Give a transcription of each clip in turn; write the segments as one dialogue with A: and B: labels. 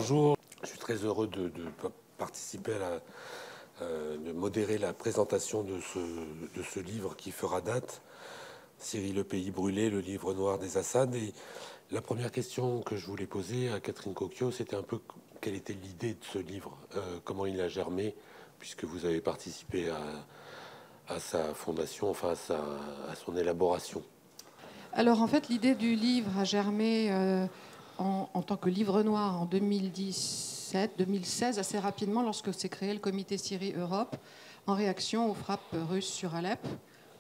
A: bonjour. Je suis très heureux de participer de modérer la présentation de ce livre qui fera date, Syrie, le pays brûlé, le livre noir des Assad. Et la première question que je voulais poser à Catherine Cocchio, c'était un peu quelle était l'idée de ce livre, comment il a germé, puisque vous avez participé à sa fondation, enfin à son élaboration.
B: Alors en fait, l'idée du livre a germé en tant que livre noir en 2017-2016, assez rapidement, lorsque s'est créé le comité Syrie-Europe, en réaction aux frappes russes sur Alep,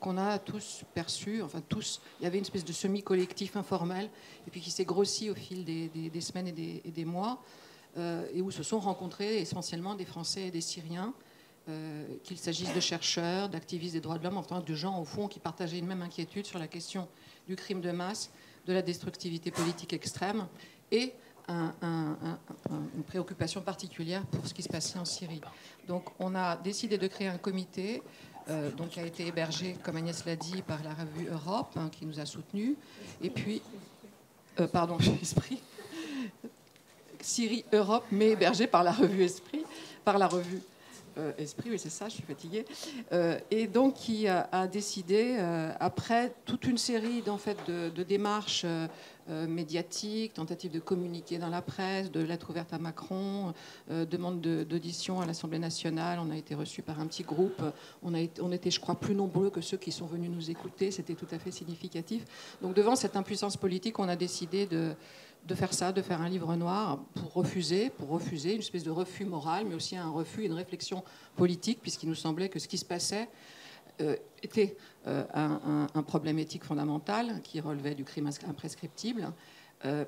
B: qu'on a tous perçues, enfin tous, il y avait une espèce de semi-collectif informel, et puis qui s'est grossi au fil des semaines et des mois, et où se sont rencontrés essentiellement des Français et des Syriens, qu'il s'agisse de chercheurs, d'activistes des droits de l'homme, enfin de gens au fond qui partageaient une même inquiétude sur la question du crime de masse, de la destructivité politique extrême et une préoccupation particulière pour ce qui se passait en Syrie. Donc on a décidé de créer un comité donc, qui a été hébergé, comme Agnès l'a dit, par la revue Europe, qui nous a soutenus. Et puis, pardon, Esprit. Syrie Europe, mais hébergé par la revue Esprit, par la revue Esprit, oui c'est ça, je suis fatiguée, et donc qui a décidé, après toute une série en fait, de démarches médiatiques, tentatives de communiquer dans la presse, de lettres ouvertes à Macron, demande d'audition à l'Assemblée nationale, on a été reçus par un petit groupe, on était je crois plus nombreux que ceux qui sont venus nous écouter, c'était tout à fait significatif. Donc devant cette impuissance politique, on a décidé de faire ça, de faire un livre noir pour refuser, une espèce de refus moral, mais aussi un refus, une réflexion politique, puisqu'il nous semblait que ce qui se passait était un problème éthique fondamental qui relevait du crime imprescriptible,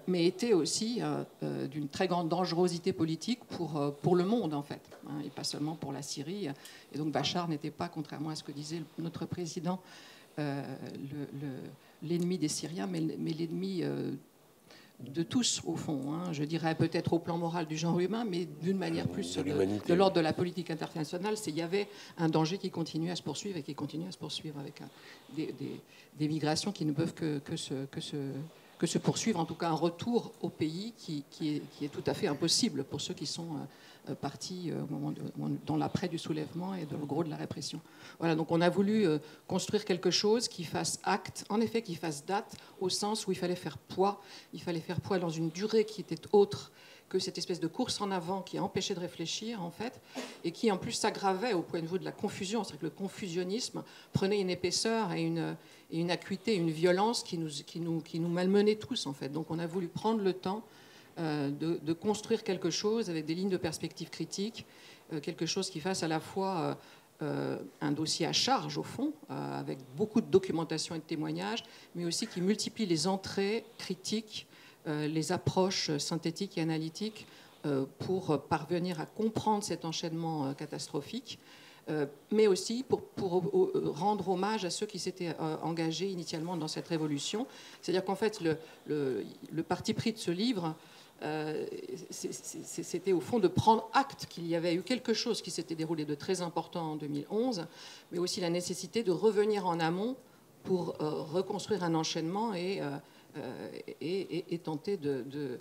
B: mais était aussi d'une très grande dangerosité politique pour le monde, en fait, et pas seulement pour la Syrie. Et donc Bachar n'était pas, contrairement à ce que disait notre président, l'ennemi des Syriens, mais l'ennemi de tous, au fond. Je dirais peut-être au plan moral du genre humain, mais d'une manière plus de l'ordre de la politique internationale. Il y avait un danger qui continuait à se poursuivre et qui continue à se poursuivre avec des migrations qui ne peuvent que se poursuivre. En tout cas, un retour au pays qui est tout à fait impossible pour ceux qui sont partis dans l'après du soulèvement et dans le gros de la répression. Voilà, donc on a voulu construire quelque chose qui fasse acte, en effet, qui fasse date, au sens où il fallait faire poids. Il fallait faire poids dans une durée qui était autre que cette espèce de course en avant qui empêchait de réfléchir, en fait, et qui, en plus, s'aggravait au point de vue de la confusion. C'est-à-dire que le confusionnisme prenait une épaisseur et une acuité, une violence qui nous malmenait tous, en fait. Donc on a voulu prendre le temps de construire quelque chose avec des lignes de perspective critique, quelque chose qui fasse à la fois un dossier à charge, au fond, avec beaucoup de documentation et de témoignages, mais aussi qui multiplie les entrées critiques, les approches synthétiques et analytiques pour parvenir à comprendre cet enchaînement catastrophique, mais aussi pour rendre hommage à ceux qui s'étaient engagés initialement dans cette révolution. C'est-à-dire qu'en fait, le parti pris de ce livre, c'était au fond de prendre acte qu'il y avait eu quelque chose qui s'était déroulé de très important en 2011, mais aussi la nécessité de revenir en amont pour reconstruire un enchaînement et tenter de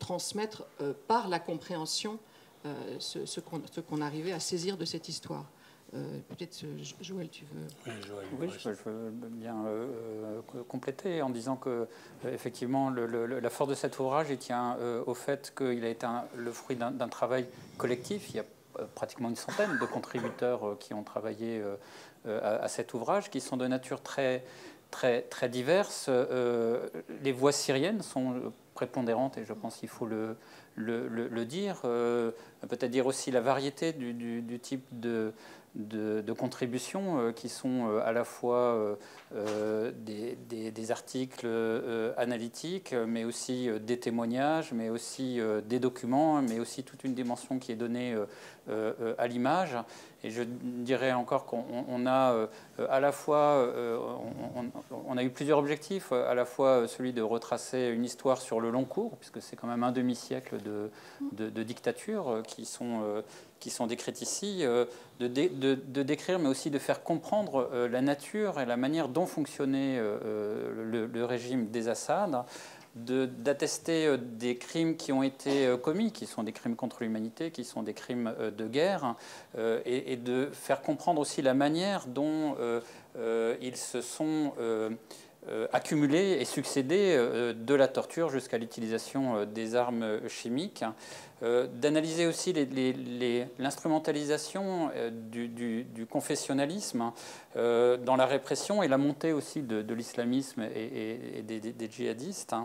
B: transmettre par la compréhension ce qu'on arrivait à saisir de cette histoire. Peut-être, Joël, tu veux...
C: Oui, Joël, oui, je veux bien compléter en disant que, effectivement, la force de cet ouvrage, il tient au fait qu'il a été le fruit d'un travail collectif. Il y a pratiquement une centaine de contributeurs qui ont travaillé à cet ouvrage, qui sont de nature très diverses. Les voix syriennes sont prépondérantes, et je pense qu'il faut le dire. Peut-être dire aussi la variété du type de contributions qui sont à la fois des articles analytiques, mais aussi des témoignages, mais aussi des documents, mais aussi toute une dimension qui est donnée à l'image. Et je dirais encore qu'on a à la fois, on a eu plusieurs objectifs, à la fois celui de retracer une histoire sur le long cours, puisque c'est quand même un demi-siècle de dictature qui sont décrites ici, de décrire, mais aussi de faire comprendre la nature et la manière dont fonctionnait le régime des Assad, d'attester des crimes qui ont été commis, qui sont des crimes contre l'humanité, qui sont des crimes de guerre, et de faire comprendre aussi la manière dont ils se sont accumulés et succédés de la torture jusqu'à l'utilisation des armes chimiques, d'analyser aussi l'instrumentalisation du confessionnalisme dans la répression et la montée aussi de l'islamisme et des djihadistes,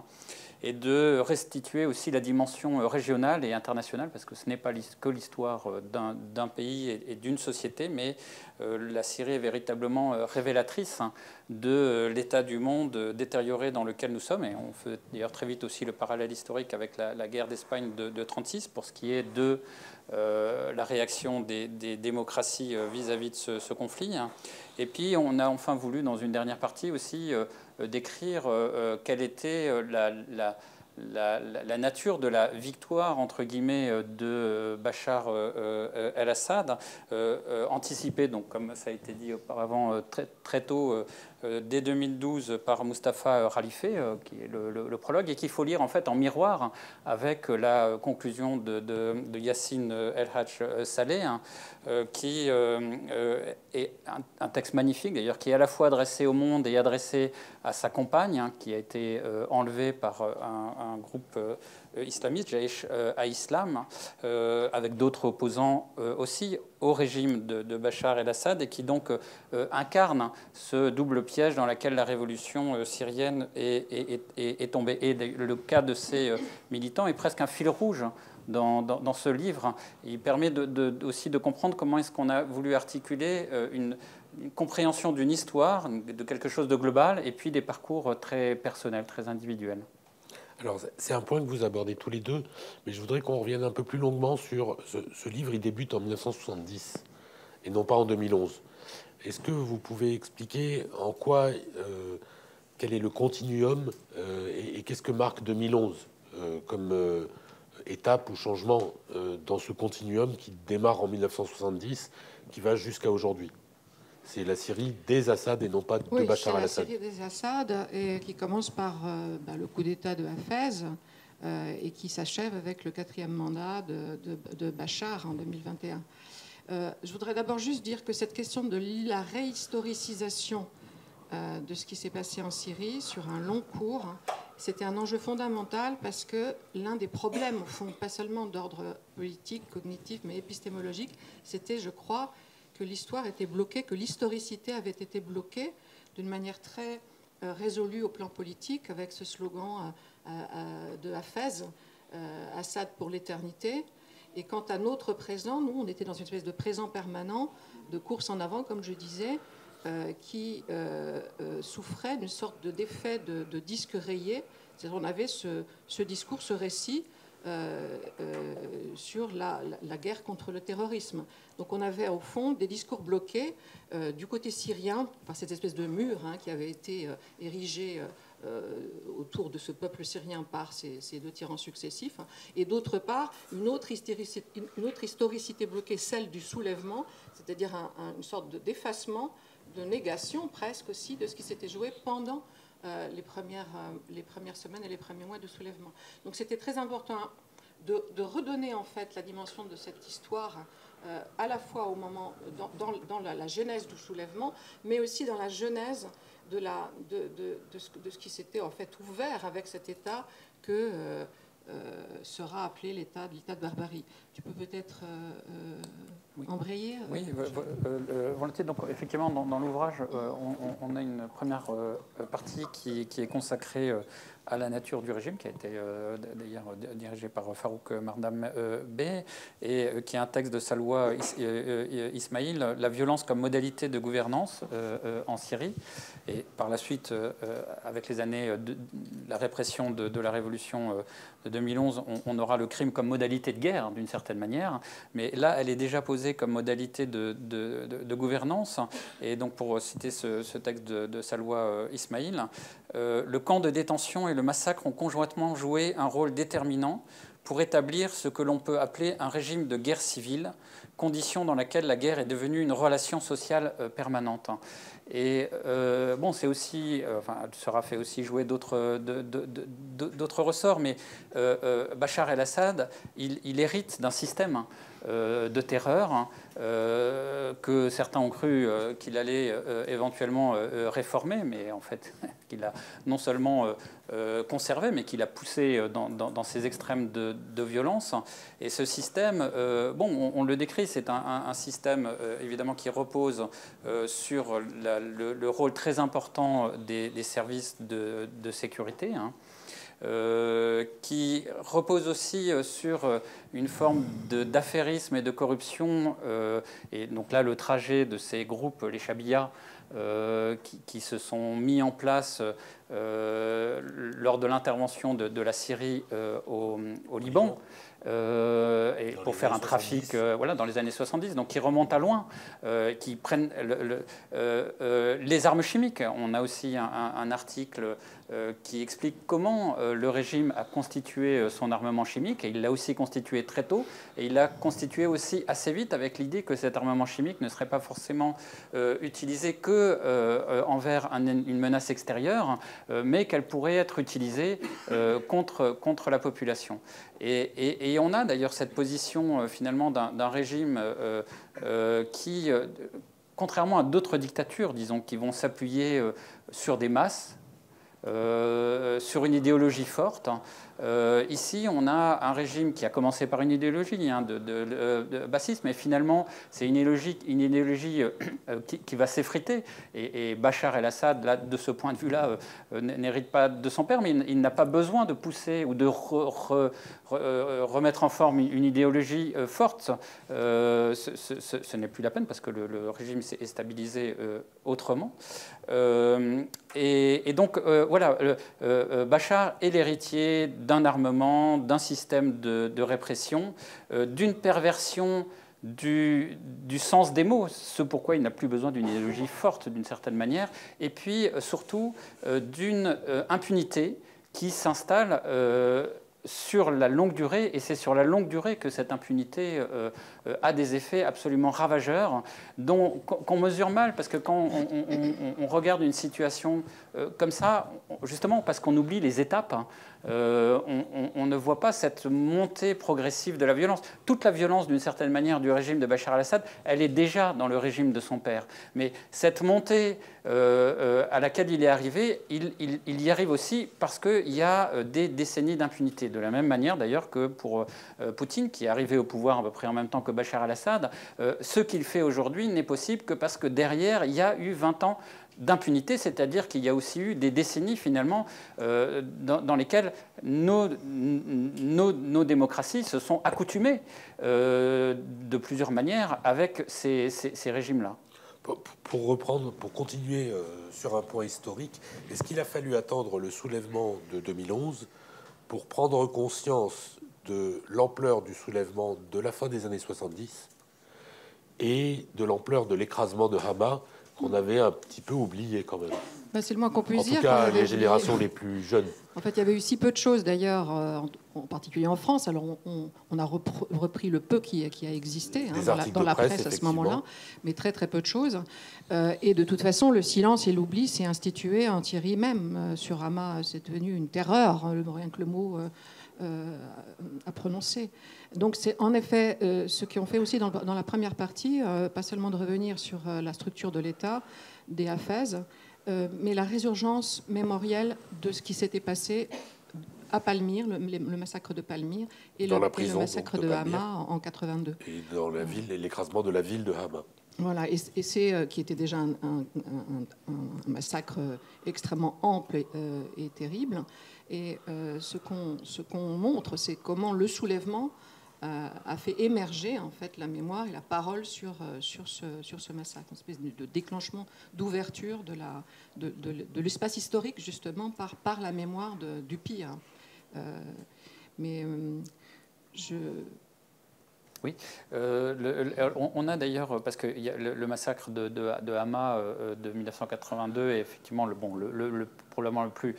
C: et de restituer aussi la dimension régionale et internationale, parce que ce n'est pas que l'histoire d'un pays et d'une société, mais la Syrie est véritablement révélatrice de l'état du monde détérioré dans lequel nous sommes. Et on fait d'ailleurs très vite aussi le parallèle historique avec la guerre d'Espagne de 1936, pour ce qui est de la réaction des démocraties vis-à-vis de ce conflit. Et puis on a enfin voulu, dans une dernière partie aussi, décrire quelle était la nature de la victoire, entre guillemets, de Bachar el-Assad, anticipée, donc, comme ça a été dit auparavant, très tôt, dès 2012, par Mustapha Khalife, qui est le prologue, et qu'il faut lire en fait en miroir avec la conclusion de Yassine El-Haj Saleh, qui est un texte magnifique, d'ailleurs, qui est à la fois adressé au monde et adressé à sa compagne, qui a été enlevée par un groupe islamiste, Jaïch al-Islam, avec d'autres opposants aussi au régime de Bachar el-Assad, et qui donc incarne ce double piège dans lequel la révolution syrienne est tombée. Et le cas de ces militants est presque un fil rouge dans ce livre. Il permet aussi de comprendre comment est-ce qu'on a voulu articuler une compréhension d'une histoire, de quelque chose de global, et puis des parcours très personnels, très individuels.
A: Alors, c'est un point que vous abordez tous les deux, mais je voudrais qu'on revienne un peu plus longuement sur ce livre. Il débute en 1970 et non pas en 2011. Est-ce que vous pouvez expliquer en quoi, quel est le continuum et qu'est-ce que marque 2011 comme étape ou changement dans ce continuum qui démarre en 1970, qui va jusqu'à aujourd'hui? C'est la Syrie des Assad et non pas de Bachar el-Assad.
B: Oui, c'est la Syrie des Assad, et qui commence par le coup d'État de Hafez et qui s'achève avec le 4e mandat de Bachar en 2021. Je voudrais d'abord juste dire que cette question de la réhistoricisation de ce qui s'est passé en Syrie sur un long cours, c'était un enjeu fondamental, parce que l'un des problèmes, au fond, pas seulement d'ordre politique, cognitif, mais épistémologique, c'était, je crois, que l'histoire était bloquée, que l'historicité avait été bloquée d'une manière très résolue au plan politique, avec ce slogan de Hafez, Assad pour l'éternité. Et quant à notre présent, nous, on était dans une espèce de présent permanent, de course en avant, comme je disais, qui souffrait d'une sorte d'effet de disque rayé. C'est-à-dire on avait ce discours, ce récit, sur la guerre contre le terrorisme. Donc on avait au fond des discours bloqués du côté syrien, par cette espèce de mur qui avait été érigé autour de ce peuple syrien par ces deux tyrans successifs, et d'autre part une autre historicité bloquée, celle du soulèvement, c'est-à-dire une sorte d'effacement, de négation presque aussi de ce qui s'était joué pendant les premières semaines et les premiers mois de soulèvement. Donc c'était très important de redonner en fait la dimension de cette histoire à la fois au moment dans la genèse du soulèvement, mais aussi dans la genèse de ce qui s'était en fait ouvert avec cet État que sera appelé l'État de barbarie. Tu peux peut-être embrayer.
C: Oui, volontiers. Donc, effectivement, dans l'ouvrage, on a une première partie qui est consacrée à la nature du régime, qui a été d'ailleurs dirigé par Farouk Mardam Bey, et qui est un texte de Salwa Ismail, la violence comme modalité de gouvernance en Syrie. Et par la suite, avec les années de la répression de la révolution de 2011, on aura le crime comme modalité de guerre, d'une certaine manière. Mais là, elle est déjà posée comme modalité de gouvernance. Et donc, pour citer ce texte de Salwa Ismail, le camp de détention et le massacre ont conjointement joué un rôle déterminant pour établir ce que l'on peut appeler un régime de guerre civile, condition dans laquelle la guerre est devenue une relation sociale permanente. Et bon, c'est aussi, enfin, Sera fait aussi jouer d'autres ressorts, mais Bachar el-Assad, il hérite d'un système de terreur que certains ont cru qu'il allait éventuellement réformer, mais en fait, qu'il a non seulement conservé, mais qu'il a poussé dans ces extrêmes de violence. Et ce système, bon, on le décrit, c'est un système évidemment qui repose sur le rôle très important des services de sécurité, hein, qui repose aussi sur une forme d'affairisme et de corruption. Et donc là, le trajet de ces groupes, les Chabiyas, qui se sont mis en place lors de l'intervention de la Syrie au Liban. Et pour faire un trafic voilà, dans les années 70, donc qui remontent à loin, qui prennent les armes chimiques. On a aussi un article qui explique comment le régime a constitué son armement chimique, et il l'a aussi constitué très tôt, et il l'a constitué aussi assez vite avec l'idée que cet armement chimique ne serait pas forcément utilisé que envers une menace extérieure, mais qu'elle pourrait être utilisée contre la population. Et on a d'ailleurs cette position finalement d'un régime qui, contrairement à d'autres dictatures, disons, qui vont s'appuyer sur des masses, sur une idéologie forte. Ici, on a un régime qui a commencé par une idéologie hein, de bassisme, mais finalement, c'est une idéologie qui va s'effriter. Et Bachar el-Assad, là, de ce point de vue-là, n'hérite pas de son père, mais il n'a pas besoin de pousser ou de remettre en forme une idéologie forte. Ce n'est plus la peine parce que le régime s'est stabilisé autrement. Et donc, voilà, Bachar est l'héritier d'un armement, d'un système de répression, d'une perversion du sens des mots, ce pourquoi il n'a plus besoin d'une idéologie forte d'une certaine manière, et puis surtout d'une impunité qui s'installe sur la longue durée, et c'est sur la longue durée que cette impunité a des effets absolument ravageurs qu'on mesure mal, parce que quand on regarde une situation comme ça, justement parce qu'on oublie les étapes, hein, on ne voit pas cette montée progressive de la violence. Toute la violence, d'une certaine manière, du régime de Bachar el-Assad, elle est déjà dans le régime de son père. Mais cette montée à laquelle il est arrivé, il y arrive aussi parce qu'il y a des décennies d'impunité. De la même manière, d'ailleurs, que pour Poutine, qui est arrivé au pouvoir à peu près en même temps que Bachar el-Assad, ce qu'il fait aujourd'hui n'est possible que parce que derrière, il y a eu 20 ans d'impunité, c'est-à-dire qu'il y a aussi eu des décennies finalement dans lesquelles nos démocraties se sont accoutumées de plusieurs manières avec ces régimes-là.
A: Pour reprendre, pour continuer sur un point historique, est-ce qu'il a fallu attendre le soulèvement de 2011 pour prendre conscience de l'ampleur du soulèvement de la fin des années 70 et de l'ampleur de l'écrasement de Hama qu'on avait un petit peu oublié quand même?
B: Ben, c'est le moins qu'on puisse dire.
A: En tout cas, les générations les plus jeunes.
B: En fait, il y avait eu si peu de choses, d'ailleurs, en particulier en France. Alors, on a repris le peu qui a existé hein, dans la presse à ce moment-là, mais très, très peu de choses. Et de toute façon, le silence et l'oubli s'est institué en Thierry même. Sur Hama, c'est devenu une terreur, rien que le mot à prononcer. Donc, c'est en effet ce qu'on fait aussi dans la première partie, pas seulement de revenir sur la structure de l'État, des Hafez, mais la résurgence mémorielle de ce qui s'était passé à Palmyre, le massacre de Palmyre, et le massacre de Hama en 82.
A: Et dans la ville, l'écrasement de la ville de Hama.
B: Voilà, et c'est qui était déjà un massacre extrêmement ample et terrible. Et ce qu'on montre, c'est comment le soulèvement a fait émerger en fait la mémoire et la parole sur ce massacre, une espèce de déclenchement, d'ouverture de l'espace historique justement par la mémoire du pire.
C: Oui, on a d'ailleurs, parce que le massacre de Hama de 1982 est effectivement probablement le plus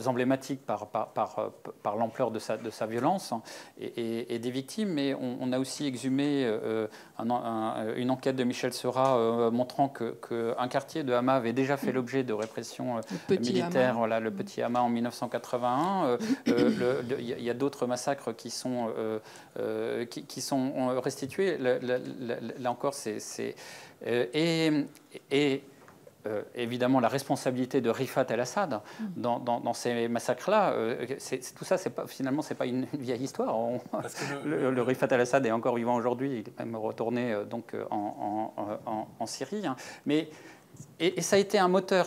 C: emblématiques par l'ampleur de sa violence et des victimes, mais on a aussi exhumé une enquête de Michel Seurat montrant qu'un quartier de Hama avait déjà fait l'objet de répression militaire, voilà, le Petit Hama en 1981. Il y a d'autres massacres qui sont restitués. Là encore, évidemment, la responsabilité de Rifat el-Assad dans ces massacres-là, tout ça, finalement, c'est pas une vieille histoire. Le Rifat el-Assad est encore vivant aujourd'hui, il est même retourné en Syrie. Hein. Et ça a été un moteur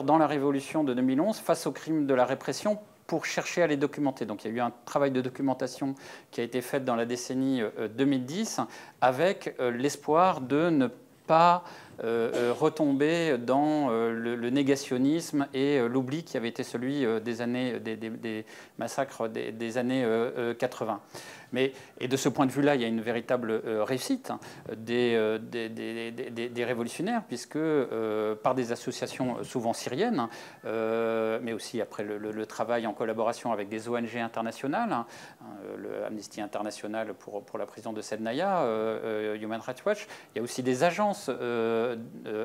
C: dans la révolution de 2011 face aux crimes de la répression pour chercher à les documenter. Donc il y a eu un travail de documentation qui a été fait dans la décennie 2010 avec l'espoir de ne pas retomber dans le négationnisme et l'oubli qui avait été celui des massacres des années 80. Et de ce point de vue-là, il y a une véritable réussite des révolutionnaires, puisque par des associations souvent syriennes, mais aussi après le travail en collaboration avec des ONG internationales, Amnesty International pour la prison de Sednaya, Human Rights Watch, il y a aussi des agences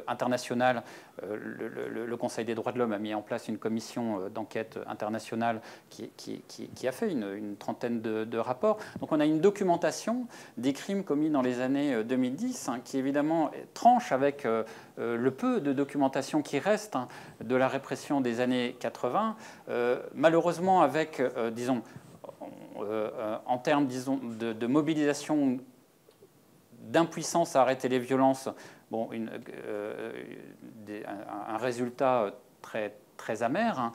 C: internationales. Le Conseil des droits de l'homme a mis en place une commission d'enquête internationale qui a fait une trentaine de rapports. Donc on a une documentation des crimes commis dans les années 2010 qui évidemment tranche avec le peu de documentation qui reste de la répression des années 80. Malheureusement avec, disons, en termes de mobilisation, d'impuissance à arrêter les violences, bon, un résultat très amer, hein,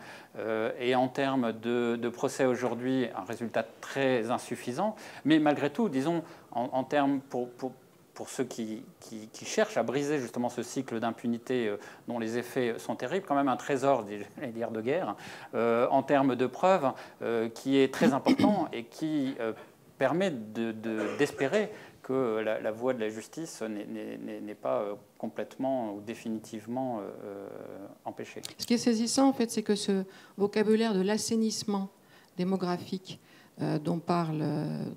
C: et en termes de procès aujourd'hui, un résultat très insuffisant. Mais malgré tout, disons, en termes pour ceux qui cherchent à briser justement ce cycle d'impunité dont les effets sont terribles, quand même un trésor, j'allais dire, de guerre, en termes de preuves, qui est très important et qui permet d'espérer que la voie de la justice n'est pas complètement ou définitivement empêchée.
B: Ce qui est saisissant, en fait, c'est que ce vocabulaire de l'assainissement démographique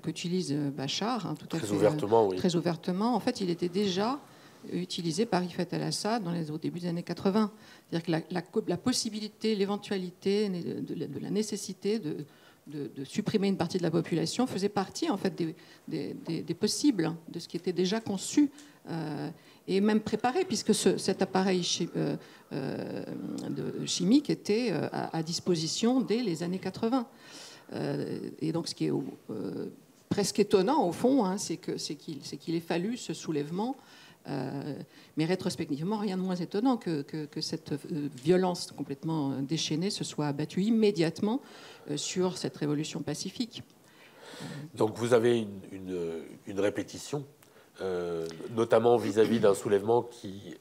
B: qu'utilise Bachar, hein, tout à fait ouvertement, oui. Très ouvertement, en fait, il était déjà utilisé par Rifat el-Assad au début des années 80. C'est-à-dire que la possibilité, l'éventualité de la nécessité de supprimer une partie de la population faisait partie en fait des possibles, hein, de ce qui était déjà conçu et même préparé, puisque cet appareil chimique était à disposition dès les années 80. Et donc ce qui est presque étonnant au fond, hein, c'est qu'il ait fallu ce soulèvement. Mais rétrospectivement, rien de moins étonnant que cette violence complètement déchaînée se soit abattue immédiatement sur cette révolution pacifique.
A: Donc vous avez une répétition, notamment vis-à-vis d'un soulèvement qui,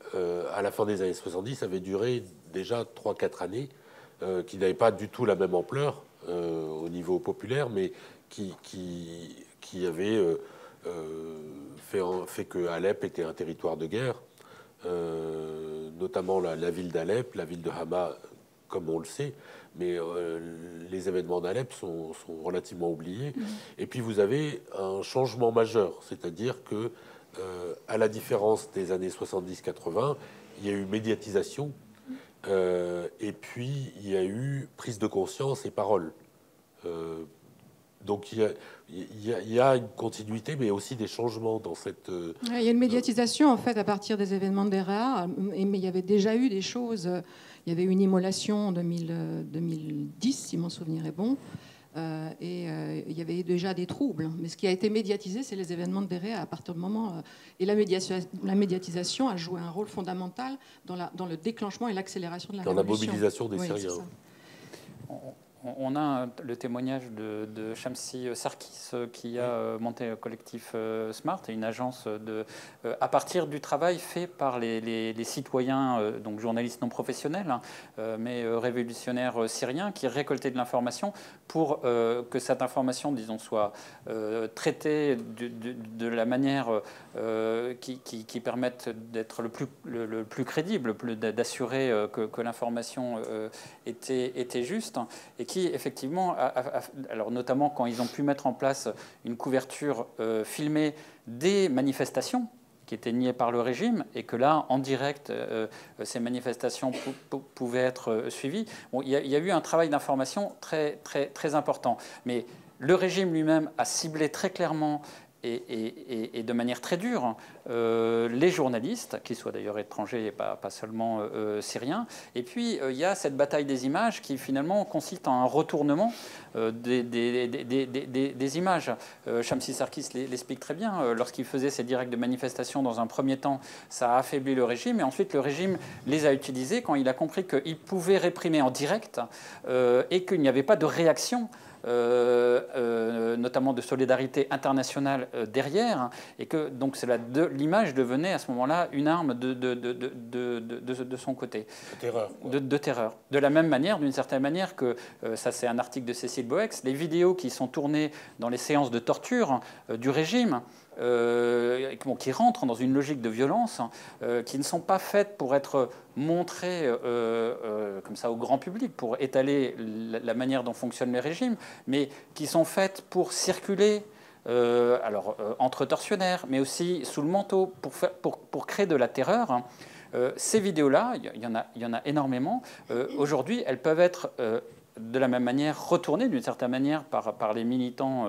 A: à la fin des années 70, avait duré déjà 3-4 années, qui n'avait pas du tout la même ampleur au niveau populaire, mais qui avait... fait que Alep était un territoire de guerre, notamment la ville d'Alep, la ville de Hama, comme on le sait, mais les événements d'Alep sont relativement oubliés. Et puis vous avez un changement majeur, c'est-à-dire que, à la différence des années 70-80, il y a eu médiatisation, et puis il y a eu prise de conscience et parole. Donc il y a une continuité, mais aussi des changements dans cette...
B: Il y a une médiatisation, en fait, à partir des événements de Deraa, mais il y avait déjà eu des choses. Il y avait une immolation en 2010, si mon souvenir est bon, et il y avait déjà des troubles. Mais ce qui a été médiatisé, c'est les événements de Deraa à partir du moment... et la médiatisation a joué un rôle fondamental dans le déclenchement et l'accélération de la révolution.
A: Dans la mobilisation des Syriens.
C: On a le témoignage de Shamsi Sarkis qui a monté le collectif Smart, une agence à partir du travail fait par les citoyens, donc journalistes non professionnels, mais révolutionnaires syriens, qui récoltaient de l'information pour que cette information, disons, soit traitée de la manière qui permette d'être le plus crédible, d'assurer que l'information était juste, et qui, effectivement, alors notamment quand ils ont pu mettre en place une couverture filmée des manifestations qui étaient niées par le régime, et que là, en direct, ces manifestations pouvaient être suivies. Bon, il y a eu un travail d'information très, très, très important. Mais le régime lui-même a ciblé très clairement et de manière très dure les journalistes, qu'ils soient d'ailleurs étrangers et pas seulement syriens. Et puis il y a cette bataille des images qui finalement consiste en un retournement des images. Shamsi Sarkis l'explique très bien. Lorsqu'il faisait ces directs de manifestation, dans un premier temps, ça a affaibli le régime, et ensuite le régime les a utilisés quand il a compris qu'il pouvait réprimer en direct et qu'il n'y avait pas de réaction. Notamment de solidarité internationale derrière, et que donc l'image devenait à ce moment-là une arme de son côté.
A: De terreur.
C: De terreur. De la même manière, d'une certaine manière que, ça c'est un article de Cécile Boex, les vidéos qui sont tournées dans les séances de torture du régime, qui rentrent dans une logique de violence, qui ne sont pas faites pour être montrées comme ça au grand public, pour étaler la manière dont fonctionnent les régimes, mais qui sont faites pour circuler entre tortionnaires, mais aussi sous le manteau, pour créer de la terreur. Ces vidéos-là, il y en a énormément. Aujourd'hui, elles peuvent être de la même manière retournées d'une certaine manière par les militants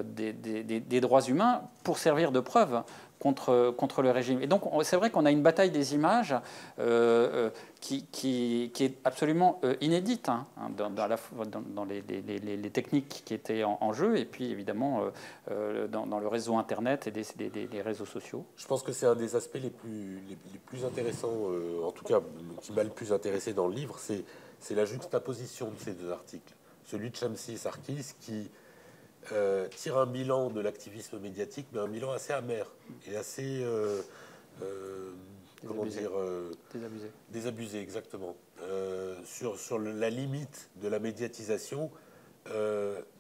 C: des droits humains pour servir de preuve contre le régime. Et donc c'est vrai qu'on a une bataille des images qui est absolument inédite, hein, dans les techniques qui étaient en jeu, et puis évidemment dans le réseau Internet et des réseaux sociaux.
A: Je pense que c'est un des aspects les plus intéressants, en tout cas qui m'a le plus intéressé dans le livre, c'est la juxtaposition de ces deux articles. Celui de Shamsi Sarkis qui tire un bilan de l'activisme médiatique, mais un bilan assez amer et assez désabusé, exactement, sur la limite de la médiatisation,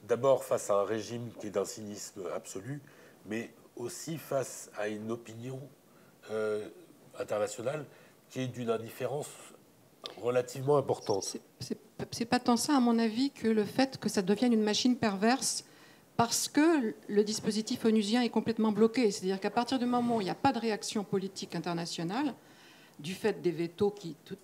A: d'abord face à un régime qui est d'un cynisme absolu, mais aussi face à une opinion internationale qui est d'une indifférence relativement importante.
B: C'est pas tant ça, à mon avis, que le fait que ça devienne une machine perverse, parce que le dispositif onusien est complètement bloqué. C'est-à-dire qu'à partir du moment où il n'y a pas de réaction politique internationale, du fait des vétos,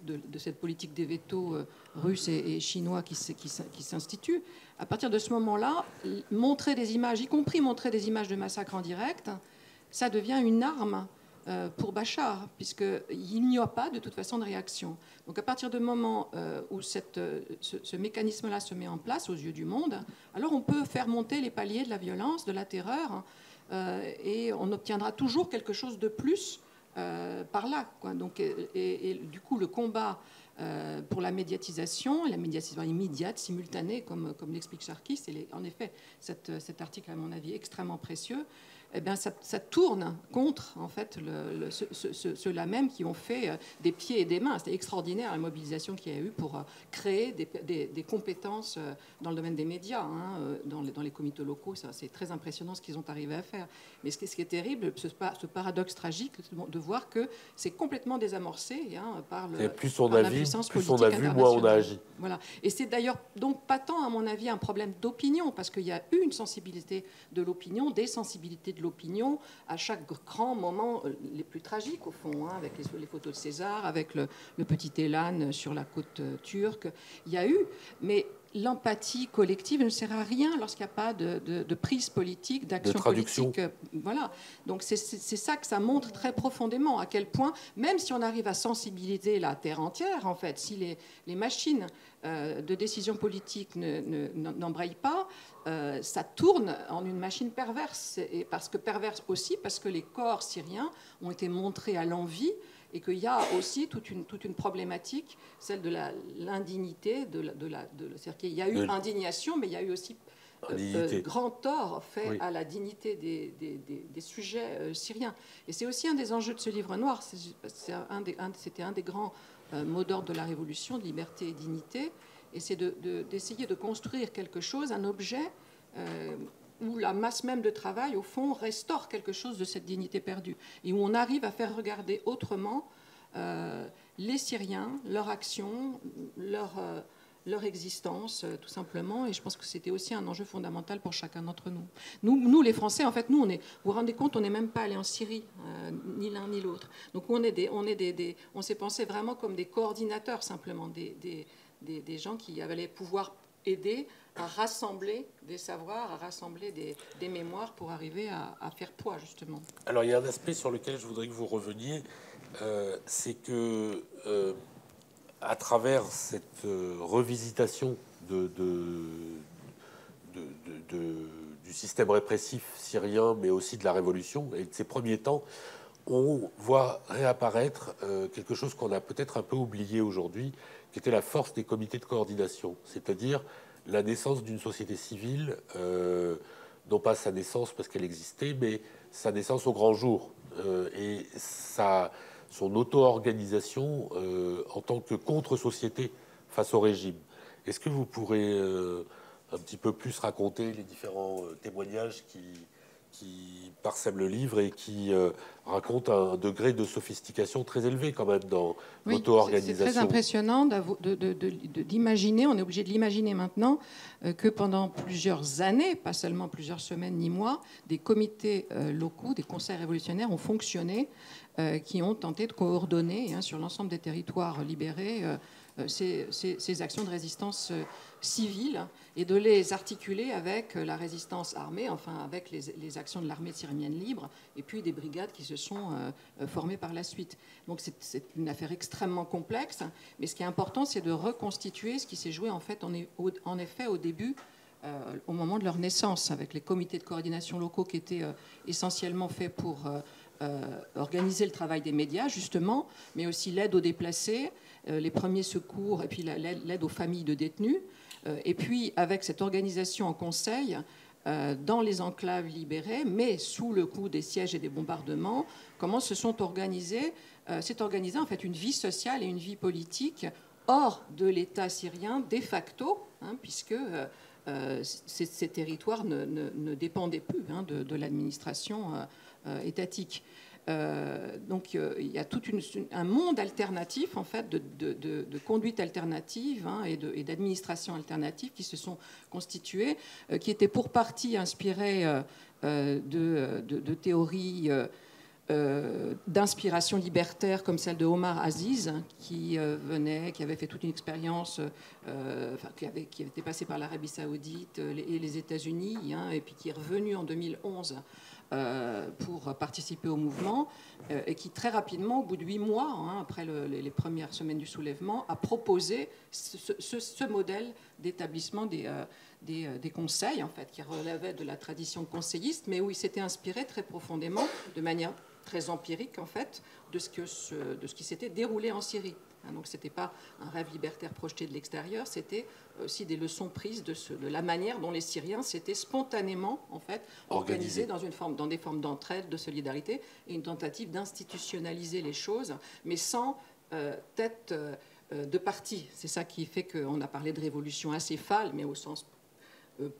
B: de cette politique des vétos russes et chinois qui s'instituent, à partir de ce moment-là, montrer des images, y compris montrer des images de massacres en direct, ça devient une arme pour Bachar, puisqu'il n'y a pas de toute façon de réaction. Donc à partir du moment où ce mécanisme-là se met en place aux yeux du monde, alors on peut faire monter les paliers de la violence, de la terreur, et on obtiendra toujours quelque chose de plus par là, quoi. Donc, et du coup, le combat pour la médiatisation immédiate, simultanée, comme l'explique Sarkis, et en effet, cet article, à mon avis, est extrêmement précieux. Eh bien, ça tourne contre, en fait, ceux-là même qui ont fait des pieds et des mains. C'était extraordinaire la mobilisation qu'il y a eu pour créer des compétences dans le domaine des médias, hein, dans les comités locaux. C'est très impressionnant ce qu'ils ont arrivé à faire. Mais ce qui est terrible, ce paradoxe tragique de voir que c'est complètement désamorcé, hein, par l'impuissance politique internationale.
A: Moins on a agi.
B: Voilà. Et c'est d'ailleurs donc pas tant, à mon avis, un problème d'opinion, parce qu'il y a eu une sensibilité de l'opinion, des sensibilités de l'opinion à chaque grand moment, les plus tragiques au fond, hein, avec les photos de César, avec le petit Elan sur la côte turque. Il y a eu, mais l'empathie collective ne sert à rien lorsqu'il n'y a pas de prise politique, d'action politique. Voilà. Donc c'est ça que ça montre très profondément, à quel point, même si on arrive à sensibiliser la terre entière, en fait, si les machines de décision politique n'embrayent pas, ça tourne en une machine perverse. Et perverse aussi parce que les corps syriens ont été montrés à l'envi et qu'il y a aussi toute une problématique, celle de l'indignité, c'est-à-dire qu'il y a eu indignation, mais il y a eu aussi grand tort fait à la dignité des sujets syriens. Et c'est aussi un des enjeux de ce livre noir. C'était un des grands mots d'ordre de la Révolution, de liberté et dignité. Et c'est d'essayer de construire quelque chose, un objet où la masse même de travail, au fond, restaure quelque chose de cette dignité perdue. Et où on arrive à faire regarder autrement les Syriens, leur action, leur existence, tout simplement. Et je pense que c'était aussi un enjeu fondamental pour chacun d'entre nous. Nous, les Français, en fait, nous, vous vous rendez compte, on n'est même pas allé en Syrie, ni l'un ni l'autre. Donc on s'est pensé vraiment comme des coordinateurs, simplement, des gens qui allaient pouvoir aider à rassembler des savoirs, à rassembler des mémoires pour arriver à faire poids, justement.
A: Alors, il y a un aspect sur lequel je voudrais que vous reveniez, c'est que à travers cette revisitation du système répressif syrien, mais aussi de la révolution et de ses premiers temps, on voit réapparaître quelque chose qu'on a peut-être un peu oublié aujourd'hui, qui était la force des comités de coordination, c'est-à-dire la naissance d'une société civile, non pas sa naissance parce qu'elle existait, mais sa naissance au grand jour, et son auto-organisation en tant que contre-société face au régime. Est-ce que vous pourrez un petit peu plus raconter les différents témoignages qui parsèment le livre et qui racontent un degré de sophistication très élevé quand même dans l'auto-organisation?
B: C'est très impressionnant d'imaginer, on est obligé de l'imaginer maintenant, que pendant plusieurs années, pas seulement plusieurs semaines ni mois, des comités locaux, des conseils révolutionnaires ont fonctionné, qui ont tenté de coordonner sur l'ensemble des territoires libérés ces actions de résistance civile et de les articuler avec la résistance armée, enfin avec les actions de l'armée syrienne libre, et puis des brigades qui se sont formées par la suite. Donc c'est une affaire extrêmement complexe, mais ce qui est important, c'est de reconstituer ce qui s'est joué en fait, en effet au début, au moment de leur naissance, avec les comités de coordination locaux qui étaient essentiellement faits pour organiser le travail des médias, justement, mais aussi l'aide aux déplacés, les premiers secours, et puis l'aide aux familles de détenus. Et puis, avec cette organisation en conseil, dans les enclaves libérées, mais sous le coup des sièges et des bombardements, comment se sont organisées, s'est organisée en fait une vie sociale et une vie politique hors de l'État syrien de facto, puisque ces territoires ne dépendaient plus de l'administration étatique. Donc il y a tout un monde alternatif en fait de conduite alternative et d'administration alternative qui se sont constituées, qui étaient pour partie inspirées de théories d'inspiration libertaire comme celle de Omar Aziz, qui avait fait toute une expérience, qui était passé par l'Arabie Saoudite et les États-Unis, et puis qui est revenu en 2011 pour participer au mouvement, et qui très rapidement, au bout de 8 mois, après les premières semaines du soulèvement, a proposé ce modèle d'établissement des conseils, en fait, qui relevait de la tradition conseilliste, mais où il s'était inspiré très profondément, de manière très empirique, en fait, de ce qui s'était déroulé en Syrie. Donc ce n'était pas un rêve libertaire projeté de l'extérieur, c'était aussi des leçons prises de la manière dont les Syriens s'étaient spontanément en fait, organisés dans des formes d'entraide, de solidarité, et une tentative d'institutionnaliser les choses, mais sans tête de parti. C'est ça qui fait qu'on a parlé de révolution acéphale, mais au sens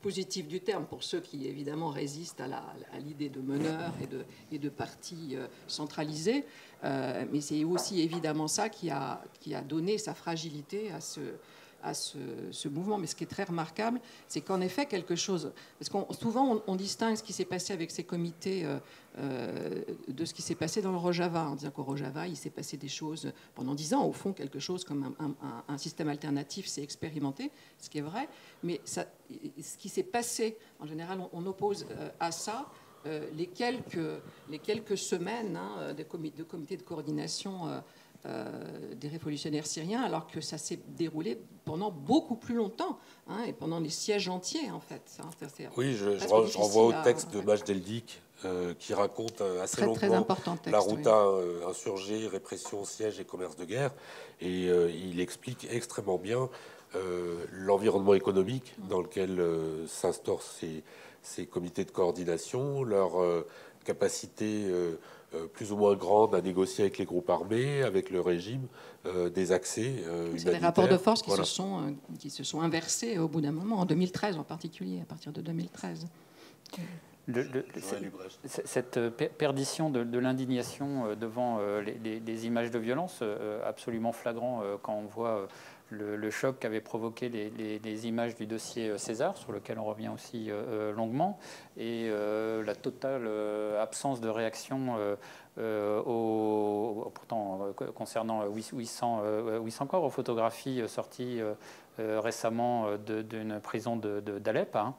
B: positif du terme, pour ceux qui évidemment résistent à l'idée de meneur et de parti centralisé. Mais c'est aussi évidemment ça qui a donné sa fragilité à ce mouvement. Mais ce qui est très remarquable, c'est qu'en effet, quelque chose... Parce que souvent, on distingue ce qui s'est passé avec ces comités de ce qui s'est passé dans le Rojava, en disant qu'au Rojava, il s'est passé des choses pendant 10 ans. Au fond, quelque chose comme un système alternatif s'est expérimenté, ce qui est vrai. Mais ce qui s'est passé, en général, on oppose à ça les quelques semaines de comités de coordination des révolutionnaires syriens, alors que ça s'est déroulé pendant beaucoup plus longtemps, hein, et pendant des sièges entiers, en fait.
A: Oui, je renvoie au texte de Majd el-Dik, qui raconte assez longuement la Routa insurgée, répression, siège et commerce de guerre. Et il explique extrêmement bien l'environnement économique dans lequel s'instaurent ces comités de coordination, leur capacité plus ou moins grande à négocier avec les groupes armés, avec le régime, des accès humanitaires.
B: C'est les rapports de force qui se sont inversés au bout d'un moment, en 2013 en particulier, à partir de 2013.
C: Cette perdition de l'indignation devant les images de violence, absolument flagrant quand on voit le choc qu'avaient provoqué les images du dossier César, sur lequel on revient aussi longuement, et la totale absence de réaction pourtant concernant 800 corps, aux photographies sorties récemment d'une prison d'Alep. Hein.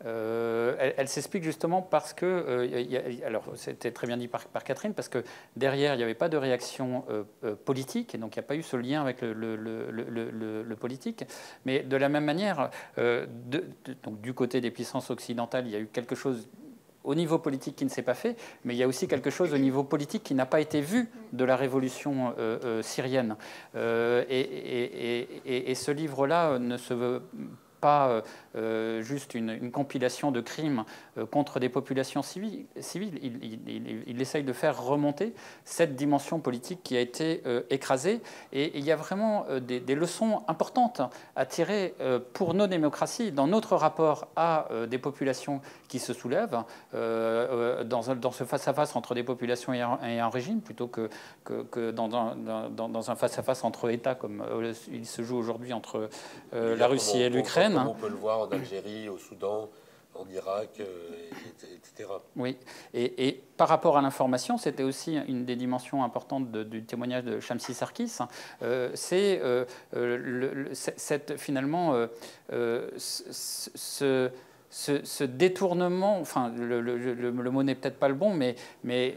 C: Elle s'explique justement parce que, alors c'était très bien dit par Catherine, parce que derrière il n'y avait pas de réaction politique, et donc il n'y a pas eu ce lien avec le politique. Mais de la même manière, donc du côté des puissances occidentales, il y a eu quelque chose au niveau politique qui ne s'est pas fait, mais il y a aussi quelque chose au niveau politique qui n'a pas été vu de la révolution syrienne. Et ce livre-là ne se veut pas juste une compilation de crimes contre des populations civiles. Il essaye de faire remonter cette dimension politique qui a été écrasée. Et il y a vraiment des leçons importantes à tirer pour nos démocraties, dans notre rapport à des populations qui se soulèvent, dans ce face-à-face entre des populations et un régime, plutôt que dans un face-à-face entre États, comme il se joue aujourd'hui entre la Russie et l'Ukraine.
A: Comme on peut le voir en Algérie, au Soudan, en Irak, etc.
C: Oui, et par rapport à l'information, c'était aussi une des dimensions importantes du témoignage de Shamsi Sarkis. C'est finalement ce détournement, enfin le mot n'est peut-être pas le bon, mais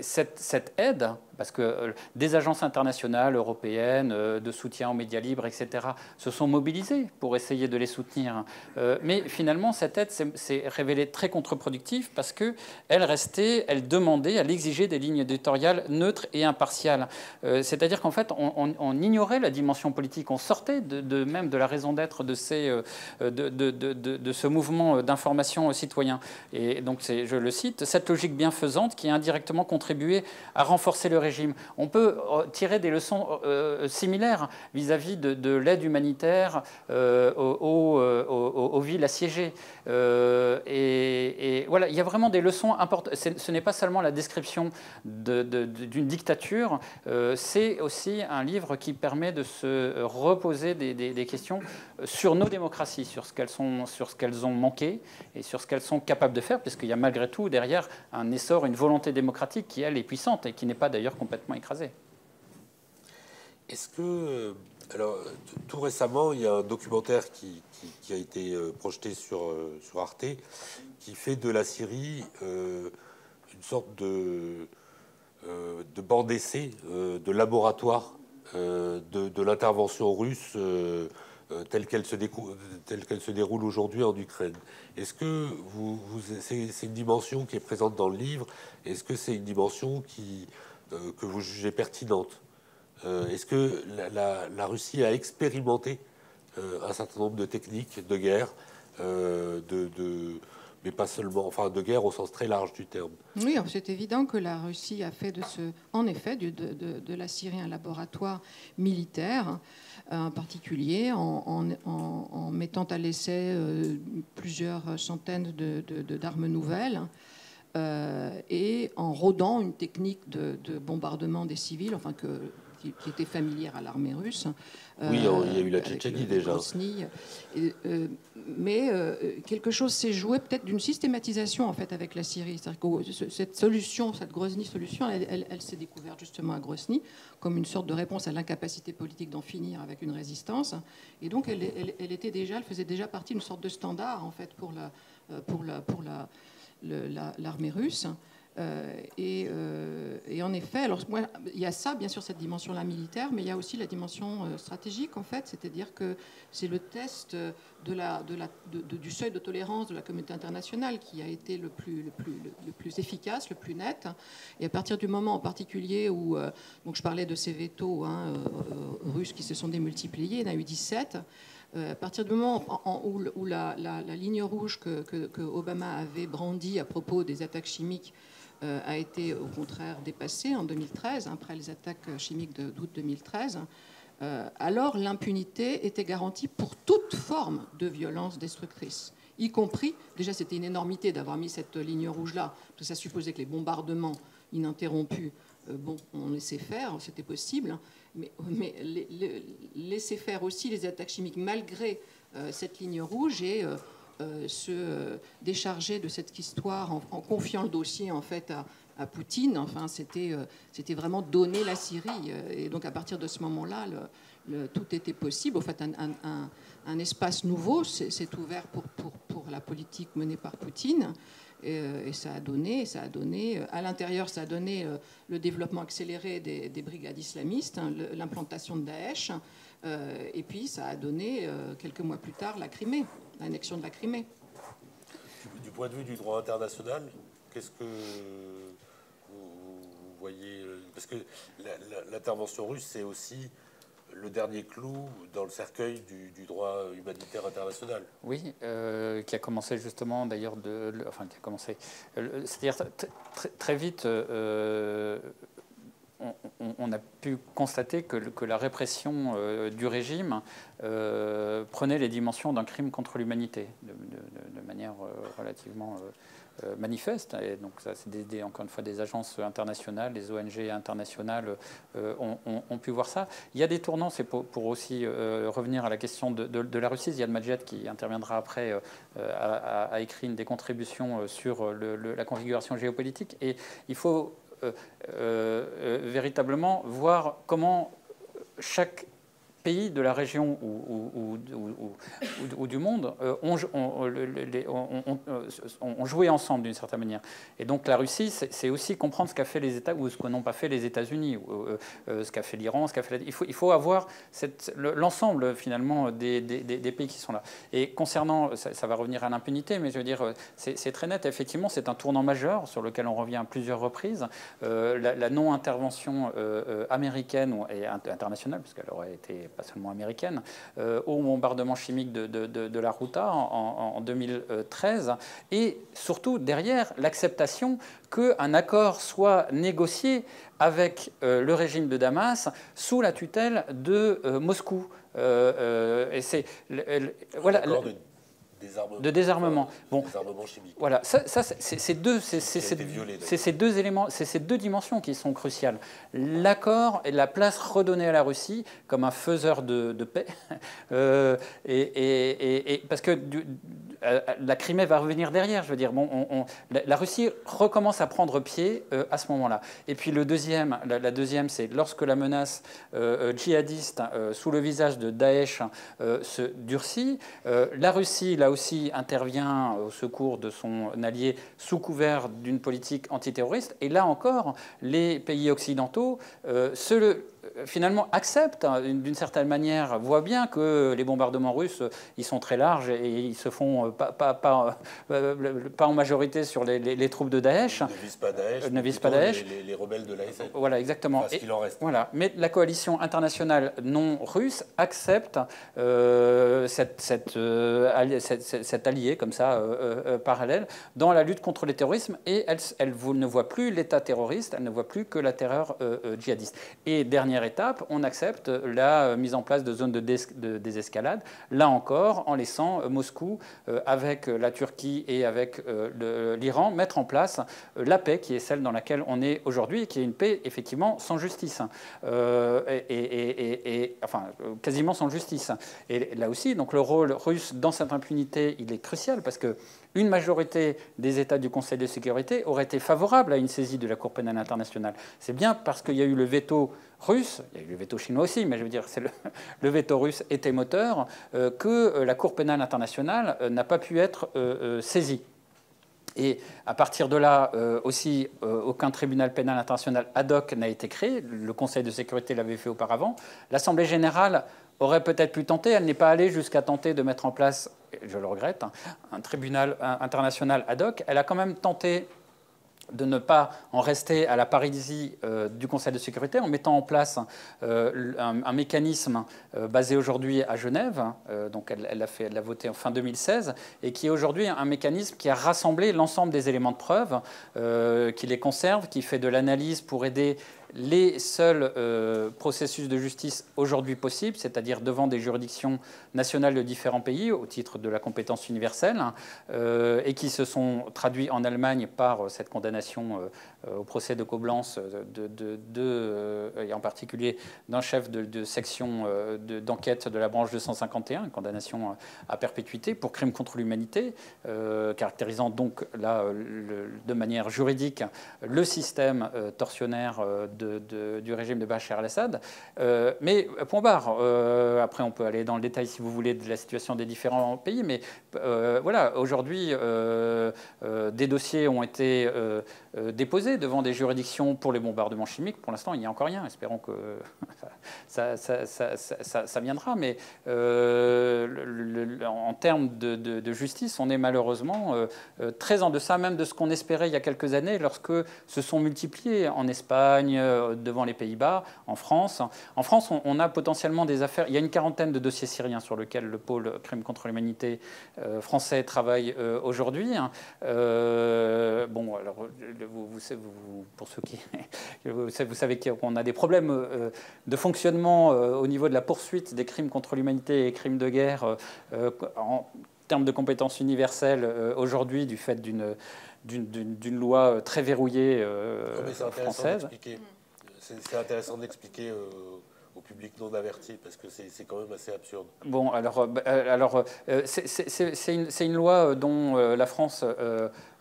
C: cette aide, parce que des agences internationales, européennes, de soutien aux médias libres, etc., se sont mobilisées pour essayer de les soutenir. Mais finalement, cette aide s'est révélée très contre-productive parce qu'elle demandait, elle exigeait des lignes éditoriales neutres et impartiales. C'est-à-dire qu'en fait, on ignorait la dimension politique, on sortait même de la raison d'être de ce mouvement d'information citoyen. Et donc, je le cite, cette logique bienfaisante qui a indirectement contribué à renforcer le régime. On peut tirer des leçons similaires vis-à-vis de l'aide humanitaire aux villes assiégées. Et voilà, il y a vraiment des leçons importantes. Ce n'est pas seulement la description d'une dictature, c'est aussi un livre qui permet de se reposer des questions sur nos démocraties, sur ce qu'elles ont manqué et sur ce qu'elles sont capables de faire, puisqu'il y a malgré tout derrière un essor, une volonté démocratique qui, elle, est puissante et qui n'est pas d'ailleurs complètement écrasée.
A: Est-ce que... Alors, tout récemment, il y a un documentaire qui a été projeté sur Arte, qui fait de la Syrie une sorte de banc d'essai, de laboratoire de l'intervention russe telle qu'elle se déroule aujourd'hui en Ukraine. Est-ce que c'est une dimension qui est présente dans le livre? Est-ce que c'est une dimension que vous jugez pertinente? Est-ce que la Russie a expérimenté un certain nombre de techniques de guerre, mais pas seulement, enfin de guerre au sens très large du terme?
B: Oui, c'est évident que la Russie a fait en effet de la Syrie un laboratoire militaire, en particulier en mettant à l'essai plusieurs centaines d'armes nouvelles. Et en rodant une technique de bombardement des civils, enfin qui était familière à l'armée russe.
A: Oui, il y a eu la Tchétchénie déjà.
B: Mais quelque chose s'est joué peut-être d'une systématisation en fait avec la Syrie. C'est-à-dire que cette solution, cette Grozny solution, elle s'est découverte justement à Grozny comme une sorte de réponse à l'incapacité politique d'en finir avec une résistance. Et donc elle faisait déjà partie d'une sorte de standard en fait pour l'armée russe. Et en effet, alors moi, il y a ça, bien sûr, cette dimension-là militaire, mais il y a aussi la dimension stratégique, en fait, c'est-à-dire que c'est le test du seuil de tolérance de la communauté internationale qui a été le plus efficace, le plus net. Et à partir du moment en particulier où, donc je parlais de ces vétos russes qui se sont démultipliés, il y en a eu 17. À partir du moment où la ligne rouge que Obama avait brandie à propos des attaques chimiques a été au contraire dépassée en 2013, après les attaques chimiques d'août 2013, alors l'impunité était garantie pour toute forme de violence destructrice, y compris, déjà c'était une énormité d'avoir mis cette ligne rouge-là, parce que ça supposait que les bombardements ininterrompus, on laissait faire, c'était possible, mais laisser faire aussi les attaques chimiques malgré cette ligne rouge et se décharger de cette histoire en confiant le dossier en fait à Poutine. Enfin, c'était vraiment donner la Syrie. Et donc à partir de ce moment-là, tout était possible. En fait, un espace nouveau s'est ouvert pour la politique menée par Poutine. Et ça a donné à l'intérieur, ça a donné le développement accéléré des brigades islamistes, l'implantation de Daesh, et puis ça a donné quelques mois plus tard la Crimée, l'annexion de la Crimée.
A: Du point de vue du droit international, qu'est-ce que vous voyez? Parce que l'intervention russe, c'est aussi le dernier clou dans le cercueil du droit humanitaire international.
C: Oui, qui a commencé justement d'ailleurs qui a commencé. C'est-à-dire très vite, on a pu constater que la répression du régime prenait les dimensions d'un crime contre l'humanité de manière relativement manifeste. Et donc ça, c'est encore une fois des agences internationales, des ONG internationales ont pu voir ça. Il y a des tournants, c'est pour aussi revenir à la question de la Russie. Ziad Majed, qui interviendra après, a écrit une des contributions sur la configuration géopolitique. Et il faut véritablement voir comment chaque pays de la région ou du monde ont joué ensemble d'une certaine manière. Et donc la Russie, c'est aussi comprendre ce qu'a fait les États ou ce que n'ont pas fait les États-Unis, ce qu'a fait l'Iran, ce qu'a fait il faut avoir l'ensemble finalement des pays qui sont là. Et concernant, ça va revenir à l'impunité, mais je veux dire, c'est très net. Effectivement, c'est un tournant majeur sur lequel on revient à plusieurs reprises. La non-intervention américaine et internationale, parce qu'elle aurait été pas seulement américaine, au bombardement chimique de la Ghouta en 2013, et surtout derrière l'acceptation qu'un accord soit négocié avec le régime de Damas sous la tutelle de Moscou. Et c'est voilà. De désarmement. Bon, désarmement chimique. Voilà, c'est ces deux éléments, c'est ces deux dimensions qui sont cruciales. L'accord et la place redonnée à la Russie comme un faiseur de paix, et parce que la Crimée va revenir derrière. Je veux dire, la Russie recommence à prendre pied à ce moment-là. Et puis la deuxième, c'est lorsque la menace djihadiste sous le visage de Daesh se durcit, la Russie là aussi intervient au secours de son allié sous couvert d'une politique antiterroriste. Et là encore, les pays occidentaux finalement acceptent d'une certaine manière, voient bien que les bombardements russes, ils sont très larges et ils se font pas en majorité sur les troupes de Daesh.
A: Ne visent pas Daesh. Les rebelles de l'ASF.
C: Voilà, exactement.
A: Parce qu'il en reste.
C: Voilà. Mais la coalition internationale non russe accepte cet allié comme ça parallèle dans la lutte contre le terrorisme, et elle ne voit plus l'État terroriste, elle ne voit plus que la terreur djihadiste. Et dernière étape, on accepte la mise en place de zones de désescalade, là encore en laissant Moscou, avec la Turquie et avec l'Iran, mettre en place la paix qui est celle dans laquelle on est aujourd'hui, et qui est une paix effectivement sans justice, enfin quasiment sans justice. Et là aussi, donc le rôle russe dans cette impunité, il est crucial, parce que une majorité des États du Conseil de sécurité aurait été favorable à une saisie de la Cour pénale internationale. C'est bien parce qu'il y a eu le veto russe, il y a eu le veto chinois aussi, mais je veux dire, c'est le veto russe était moteur, que la Cour pénale internationale n'a pas pu être saisie. Et à partir de là, aussi, aucun tribunal pénal international ad hoc n'a été créé. Le Conseil de sécurité l'avait fait auparavant. L'Assemblée générale aurait peut-être pu tenter. Elle n'est pas allée jusqu'à tenter de mettre en place, je le regrette, un tribunal international ad hoc. Elle a quand même tenté de ne pas en rester à la parisie du Conseil de sécurité en mettant en place un mécanisme basé aujourd'hui à Genève, donc elle l'a voté en fin 2016, et qui est aujourd'hui un mécanisme qui a rassemblé l'ensemble des éléments de preuve, qui les conserve, qui fait de l'analyse pour aider les seuls processus de justice aujourd'hui possibles, c'est-à-dire devant des juridictions nationales de différents pays au titre de la compétence universelle, et qui se sont traduits en Allemagne par cette condamnation au procès de Koblenz, et en particulier d'un chef de section d'enquête de la branche 251, une condamnation à perpétuité pour crime contre l'humanité, caractérisant donc là, de manière juridique le système tortionnaire du régime de Bachar el-Assad. Mais point barre. Après, on peut aller dans le détail, si vous voulez, de la situation des différents pays. Mais voilà, aujourd'hui, des dossiers ont été déposés devant des juridictions pour les bombardements chimiques. Pour l'instant, il n'y a encore rien. Espérons que ça viendra. Mais en termes de justice, on est malheureusement très en deçà même de ce qu'on espérait il y a quelques années, lorsque se sont multipliés en Espagne, devant les Pays-Bas, en France. En France, on a potentiellement des affaires. Il y a une quarantaine de dossiers syriens sur lesquels le pôle crime contre l'humanité français travaille aujourd'hui. Bon, alors, pour ceux qui... Vous savez qu'on a des problèmes de fonctionnement au niveau de la poursuite des crimes contre l'humanité et crimes de guerre en termes de compétences universelles aujourd'hui, du fait d'une loi très verrouillée française.
A: C'est intéressant d'expliquer au public non averti, parce que c'est quand même assez absurde.
C: Bon, alors c'est une loi dont la France,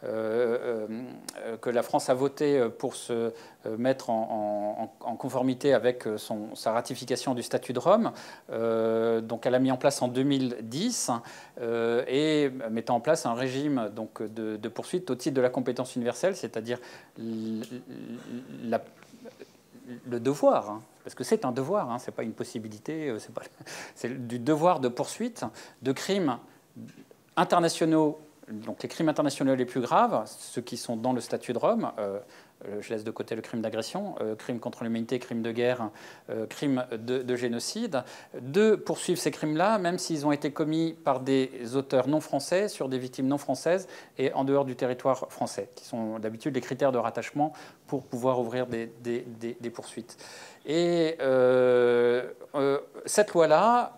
C: que la France a voté pour se mettre en conformité avec sa ratification du statut de Rome. Donc elle a mis en place en 2010 et mettant en place un régime donc, de poursuite au titre de la compétence universelle, c'est-à-dire le devoir, hein, parce que c'est un devoir, hein, c'est pas une possibilité, c'est du devoir de poursuite de crimes internationaux, donc les crimes internationaux les plus graves, ceux qui sont dans le statut de Rome. Je laisse de côté le crime d'agression, crime contre l'humanité, crime de guerre, crime de génocide, de poursuivre ces crimes-là, même s'ils ont été commis par des auteurs non français, sur des victimes non françaises et en dehors du territoire français, qui sont d'habitude les critères de rattachement pour pouvoir ouvrir des poursuites. Et cette loi-là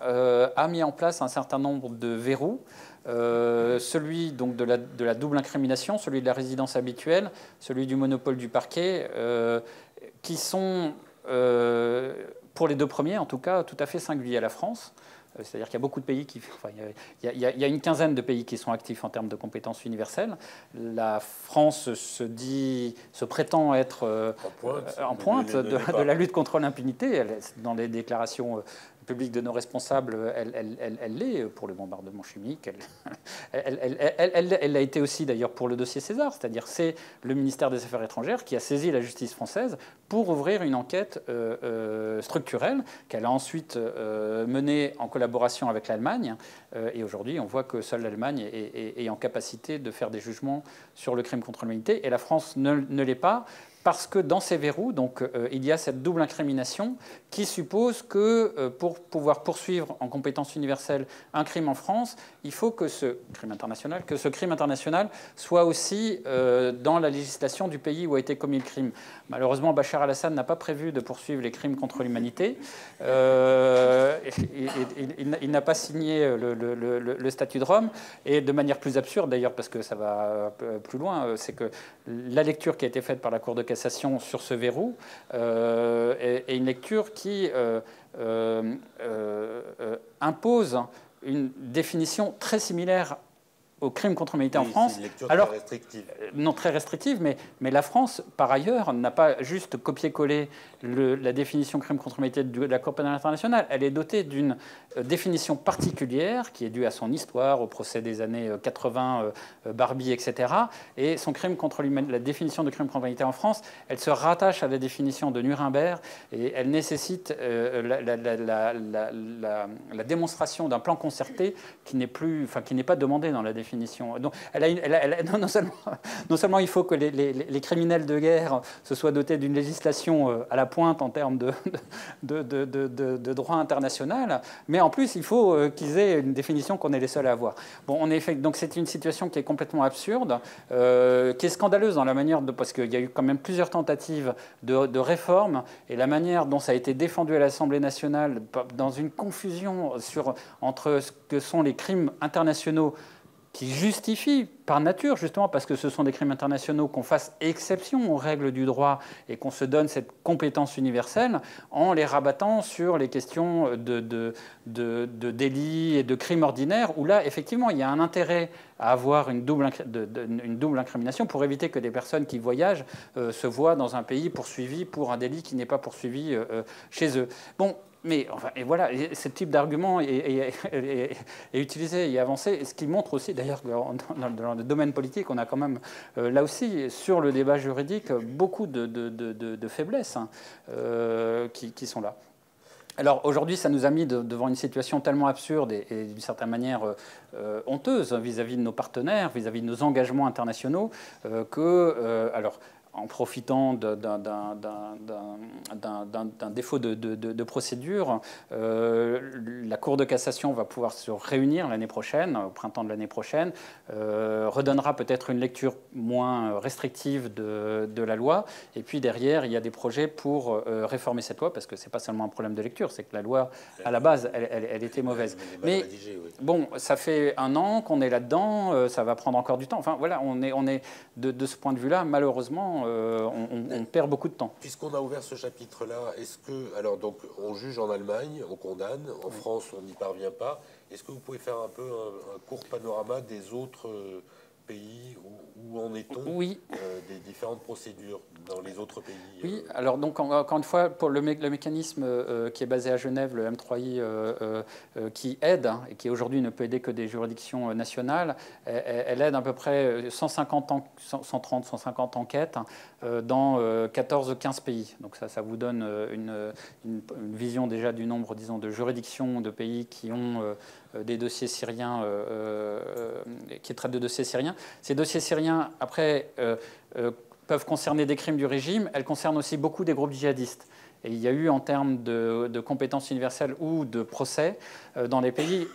C: a mis en place un certain nombre de verrous. Celui donc de la double incrimination, celui de la résidence habituelle, celui du monopole du parquet, qui sont, pour les deux premiers en tout cas, tout à fait singuliers à la France. C'est-à-dire qu'il y a beaucoup de pays il y a une quinzaine de pays qui sont actifs en termes de compétences universelles. La France se prétend être en pointe de la lutte contre l'impunité. Dans les déclarations publiques de nos responsables, elle l'est pour le bombardement chimique. Elle l'a été aussi d'ailleurs pour le dossier César, c'est-à-dire c'est le ministère des Affaires étrangères qui a saisi la justice française pour ouvrir une enquête structurelle qu'elle a ensuite menée en collaboration avec l'Allemagne. Et aujourd'hui, on voit que seule l'Allemagne est en capacité de faire des jugements sur le crime contre l'humanité, et la France ne l'est pas. Parce que dans ces verrous, donc, il y a cette double incrimination qui suppose que pour pouvoir poursuivre en compétence universelle un crime en France, il faut que ce crime international soit aussi dans la législation du pays où a été commis le crime. Malheureusement, Bachar el-Assad n'a pas prévu de poursuivre les crimes contre l'humanité. Il n'a pas signé le statut de Rome. Et de manière plus absurde, d'ailleurs, parce que ça va plus loin, c'est que la lecture qui a été faite par la Cour de cassation sur ce verrou est une lecture qui impose une définition très similaire au crime contre l'humanité en France.
A: C'est une lecture
C: alors,
A: très restrictive.
C: Non, très restrictive, mais la France, par ailleurs, n'a pas juste copié-collé la définition crime contre l'humanité de la Cour pénale internationale. Elle est dotée d'une définition particulière qui est due à son histoire, au procès des années 80, Barbie, etc. Et son crime contre la définition de crime contre l'humanité en France, elle se rattache à la définition de Nuremberg et elle nécessite la démonstration d'un plan concerté qui n'est pas demandé dans la définition. Donc, non seulement il faut que les criminels de guerre se soient dotés d'une législation à la pointe en termes de droit international, mais en plus il faut qu'ils aient une définition qu'on est les seuls à avoir. Bon, donc c'est une situation qui est complètement absurde, qui est scandaleuse dans la manière parce qu'il y a eu quand même plusieurs tentatives de réforme, et la manière dont ça a été défendu à l'Assemblée nationale dans une confusion entre ce que sont les crimes internationaux qui justifient par nature, justement parce que ce sont des crimes internationaux, qu'on fasse exception aux règles du droit et qu'on se donne cette compétence universelle en les rabattant sur les questions de délits et de crimes ordinaires, où là, effectivement, il y a un intérêt à avoir une double incrimination pour éviter que des personnes qui voyagent se voient dans un pays poursuivis pour un délit qui n'est pas poursuivi chez eux. Bon. Mais enfin, et voilà, ce type d'argument est utilisé et avancé, ce qui montre aussi, d'ailleurs, dans le domaine politique, on a quand même, là aussi, sur le débat juridique, beaucoup de faiblesses qui sont là. Alors aujourd'hui, ça nous a mis devant une situation tellement absurde et d'une certaine manière honteuse vis-à-vis de nos partenaires, vis-à-vis de nos engagements internationaux, alors, en profitant d'un défaut de procédure, la Cour de cassation va pouvoir se réunir l'année prochaine, au printemps de l'année prochaine, redonnera peut-être une lecture moins restrictive de la loi, et puis derrière, il y a des projets pour réformer cette loi, parce que ce n'est pas seulement un problème de lecture, c'est que la loi, à la base, elle était mauvaise. Mais bon, ça fait 1 an qu'on est là-dedans, ça va prendre encore du temps. Enfin voilà, on est de ce point de vue-là, malheureusement, on perd beaucoup de temps.
A: Puisqu'on a ouvert ce chapitre-là, est-ce que... Alors, donc, on juge en Allemagne, on condamne. En France, on n'y parvient pas. Est-ce que vous pouvez faire un peu un court panorama des autres pays où en est-on
C: oui.
A: Des différentes procédures dans les autres pays?
C: Oui, alors donc encore une fois, pour le mécanisme qui est basé à Genève, le M3I, qui aide, et qui aujourd'hui ne peut aider que des juridictions nationales, elle aide à peu près 130, 150 enquêtes dans 14-15 pays. Donc ça vous donne une vision déjà du nombre, disons, de juridictions de pays qui ont des dossiers syriens, qui traitent de dossiers syriens. Ces dossiers syriens, après, peuvent concerner des crimes du régime. Elles concernent aussi beaucoup des groupes djihadistes. Et il y a eu, en termes de compétences universelles ou de procès, dans les pays,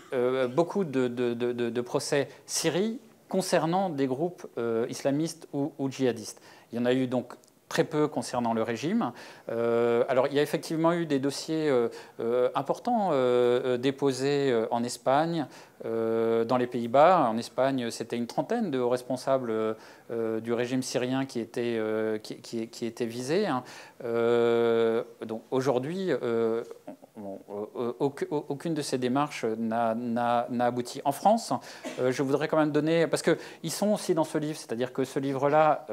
C: beaucoup de procès Syrie concernant des groupes islamistes ou djihadistes. Il y en a eu donc très peu concernant le régime. Alors, il y a effectivement eu des dossiers importants déposés en Espagne, dans les Pays-Bas. En Espagne, c'était une trentaine de hauts responsables du régime syrien qui étaient visés. Donc aujourd'hui, aucune de ces démarches n'a abouti. En France, je voudrais quand même donner, parce qu'ils sont aussi dans ce livre, c'est-à-dire que ce livre-là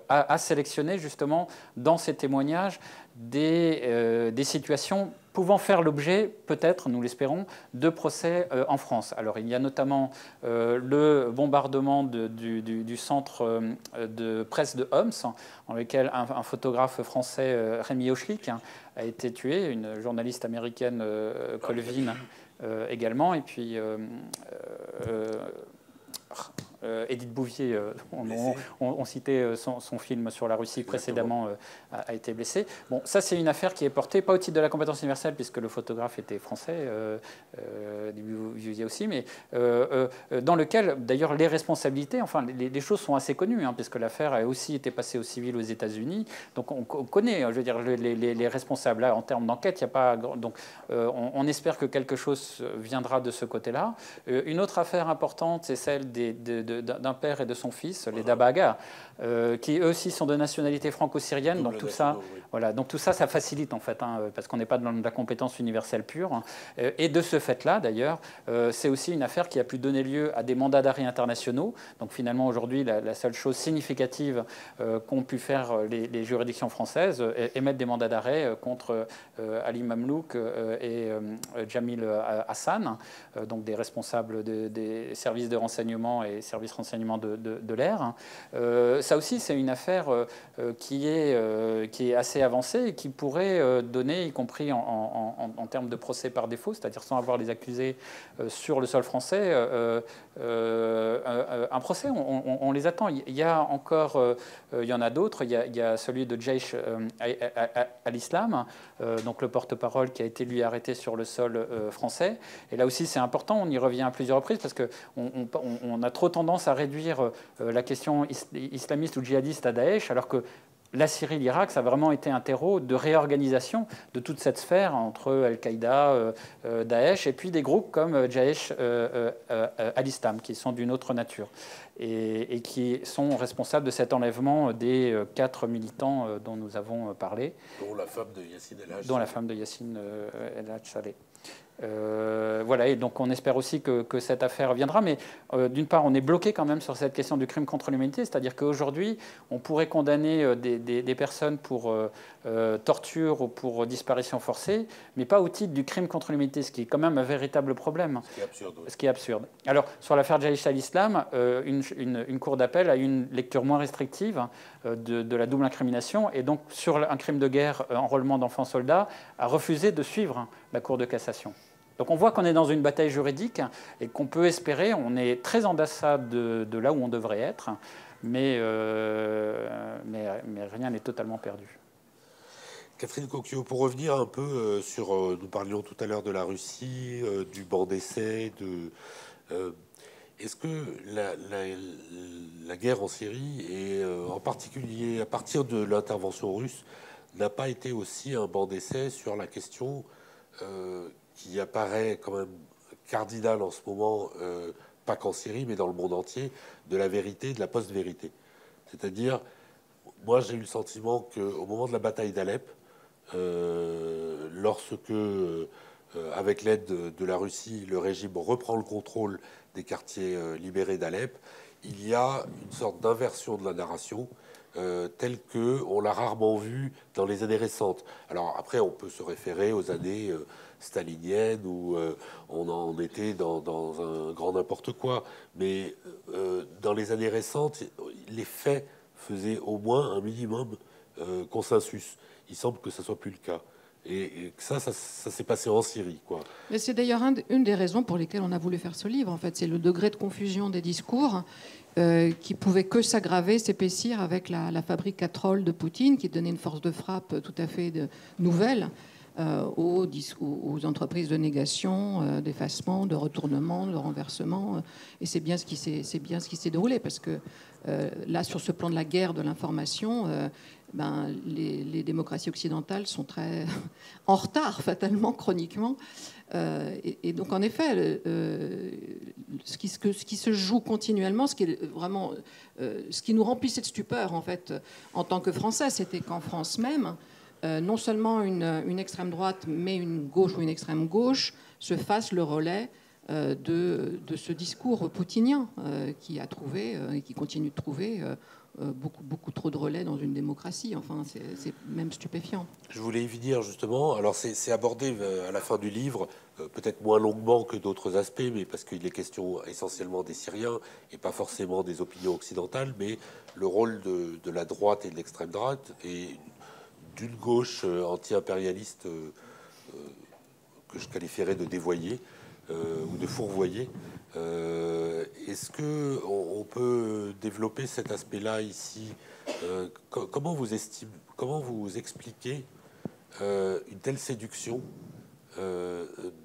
C: a sélectionné justement dans ces témoignages des situations pouvant faire l'objet, peut-être, nous l'espérons, de procès en France. Alors, il y a notamment le bombardement du centre de presse de Homs, dans lequel un photographe français, Rémi Hochlik, a été tué, une journaliste américaine, Colvin, également, et puis Édith Bouvier, on citait son film sur la Russie précédemment, a été blessé. Bon, ça c'est une affaire qui est portée, pas au titre de la compétence universelle, puisque le photographe était français, Bouvier aussi, mais dans lequel d'ailleurs les responsabilités, enfin les choses sont assez connues, hein, puisque l'affaire a aussi été passée au civil aux États-Unis, donc on connaît, je veux dire, les responsables. Là, en termes d'enquête, il n'y a pas... Donc on espère que quelque chose viendra de ce côté-là. Une autre affaire importante, c'est celle de d'un père et de son fils, les Dabaga, qui eux aussi sont de nationalité franco-syrienne. Donc tout ça, voilà, donc tout ça, ça facilite en fait, parce qu'on n'est pas dans la compétence universelle pure. Et de ce fait-là, d'ailleurs, c'est aussi une affaire qui a pu donner lieu à des mandats d'arrêt internationaux. Donc finalement, aujourd'hui, la seule chose significative qu'ont pu faire les juridictions françaises, émettre des mandats d'arrêt contre Ali Mamlouk et Jamil Hassan, donc des responsables des services de renseignement et services de renseignement de l'air. Ça aussi, c'est une affaire qui est assez avancée et qui pourrait donner, y compris en termes de procès par défaut, c'est-à-dire sans avoir les accusés sur le sol français, un procès. On les attend. Il y a encore, il y en a d'autres. Il y a celui de Jaish al-Islam, donc le porte-parole qui a été lui arrêté sur le sol français. Et là aussi, c'est important. On y revient à plusieurs reprises parce qu'on a trop tendance à réduire la question islamiste ou djihadiste à Daesh, alors que la Syrie, l'Irak, ça a vraiment été un terreau de réorganisation de toute cette sphère entre Al-Qaïda, Daesh, et puis des groupes comme Jaish al-Islam, qui sont d'une autre nature, et qui sont responsables de cet enlèvement des 4 militants dont nous avons parlé.
A: Dont la femme de Yassine El-Haj.
C: Dont la femme de Yassine El-Haj Saleh. Voilà, et donc on espère aussi que cette affaire viendra, mais d'une part on est bloqué quand même sur cette question du crime contre l'humanité, c'est-à-dire qu'aujourd'hui on pourrait condamner des personnes pour torture ou pour disparition forcée, mais pas au titre du crime contre l'humanité, ce qui est quand même un véritable problème.
A: Ce qui est absurde. Oui.
C: Ce qui est absurde. Alors sur l'affaire Jaish al-Islam, une cour d'appel a eu une lecture moins restrictive de la double incrimination, et donc sur un crime de guerre, enrôlement d'enfants soldats, a refusé de suivre la Cour de cassation. Donc on voit qu'on est dans une bataille juridique et qu'on peut espérer, on est très en deçà de là où on devrait être, mais rien n'est totalement perdu.
A: Catherine Cocchio, pour revenir un peu sur, nous parlions tout à l'heure de la Russie, du banc d'essai, est-ce que la guerre en Syrie, et en particulier à partir de l'intervention russe, n'a pas été aussi un banc d'essai sur la question qui apparaît quand même cardinale en ce moment, pas qu'en Syrie, mais dans le monde entier, de la vérité, de la post-vérité. C'est-à-dire, moi j'ai eu le sentiment qu'au moment de la bataille d'Alep, lorsque, avec l'aide de la Russie, le régime reprend le contrôle des quartiers libérés d'Alep, il y a une sorte d'inversion de la narration telle qu'on l'a rarement vue dans les années récentes. Alors après, on peut se référer aux années staliniennes où on en était dans un grand n'importe quoi, mais dans les années récentes, les faits faisaient au moins un minimum consensus. Il semble que ça soit plus le cas. Et que ça s'est passé en Syrie, quoi.
B: Mais c'est d'ailleurs une des raisons pour lesquelles on a voulu faire ce livre. En fait, c'est le degré de confusion des discours qui pouvait que s'aggraver, s'épaissir avec la fabrique Katrol de Poutine, qui donnait une force de frappe tout à fait nouvelle aux entreprises de négation, d'effacement, de retournement, de renversement. Et c'est bien ce qui s'est déroulé, parce que là, sur ce plan de la guerre de l'information, les démocraties occidentales sont très en retard, fatalement, chroniquement. Et donc, en effet, ce qui se joue continuellement, ce qui est vraiment, ce qui nous remplissait de stupeur, en fait, en tant que Français, c'était qu'en France même, non seulement une extrême droite, mais une gauche ou une extrême gauche se fasse le relais de ce discours poutinien qui a trouvé et qui continue de trouver beaucoup trop de relais dans une démocratie. Enfin, c'est même stupéfiant.
A: Je voulais y venir justement. Alors c'est abordé à la fin du livre, peut-être moins longuement que d'autres aspects, mais parce qu'il est question essentiellement des Syriens et pas forcément des opinions occidentales, mais le rôle de la droite et de l'extrême droite et d'une gauche anti-impérialiste que je qualifierais de dévoyée ou de fourvoyée. Est-ce que on peut développer cet aspect-là ici? Comment vous expliquez une telle séduction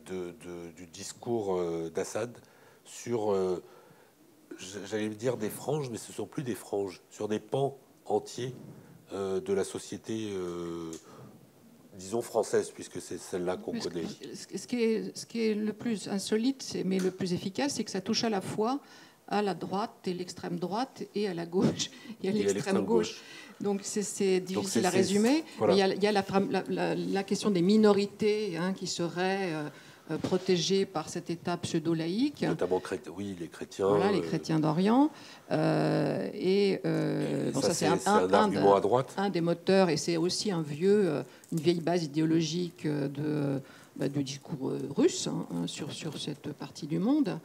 A: du discours d'Assad sur, j'allais dire des franges, mais ce sont plus des franges, sur des pans entiers de la société, disons française, puisque c'est celle-là qu'on connaît.
B: Ce qui est le plus insolite, mais le plus efficace, c'est que ça touche à la fois à la droite et l'extrême droite et à la gauche et à l'extrême gauche. Donc c'est difficile à résumer. Voilà. Il y a la question des minorités qui seraient protégées par cet État pseudo-laïque.
A: Notamment les chrétiens.
B: Voilà, les chrétiens d'Orient.
A: Bon, ça c'est un argument à droite.
B: Un des moteurs, et c'est aussi une vieille base idéologique du discours russe sur cette partie du monde.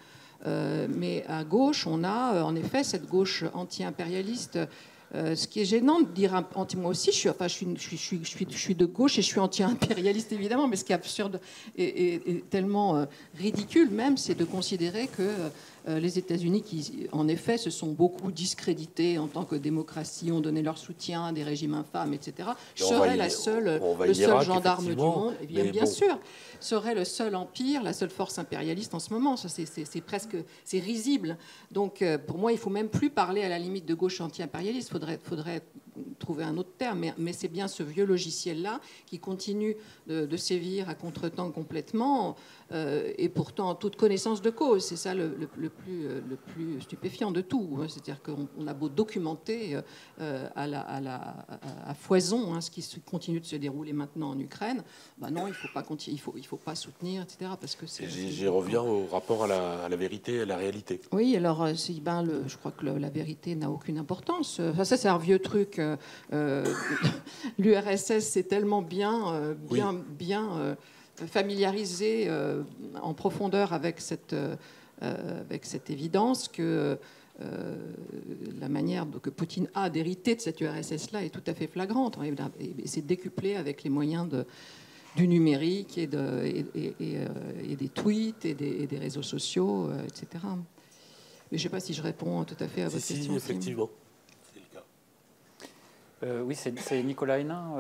B: Mais à gauche, on a en effet cette gauche anti-impérialiste. Ce qui est gênant de dire moi aussi, je suis de gauche et je suis anti-impérialiste évidemment, mais ce qui est absurde et tellement ridicule même, c'est de considérer que les États-Unis, qui en effet se sont beaucoup discrédités en tant que démocratie, ont donné leur soutien à des régimes infâmes, etc., seraient le seul gendarme du monde, bien sûr, serait le seul empire, la seule force impérialiste en ce moment. C'est risible. Donc pour moi, il faut même plus parler à la limite de gauche anti-impérialiste. Faudrait trouver un autre terme, mais c'est bien ce vieux logiciel-là qui continue de sévir à contretemps complètement, et pourtant en toute connaissance de cause. C'est ça le plus stupéfiant de tout. C'est-à-dire qu'on a beau documenter à foison ce qui continue de se dérouler maintenant en Ukraine, non, il faut pas soutenir, etc. Parce que
A: j'y reviens au rapport à la vérité et à la réalité.
B: Oui, alors je crois que la vérité n'a aucune importance. Enfin, ça, c'est un vieux truc. L'URSS c'est tellement bien familiarisé en profondeur avec cette évidence que la manière que Poutine a d'hériter de cette URSS-là est tout à fait flagrante. Et c'est décuplé avec les moyens du numérique et des tweets et des réseaux sociaux, etc. Mais je ne sais pas si je réponds tout à fait à votre question.
A: Effectivement.
C: Oui, c'est Nicolas Hénin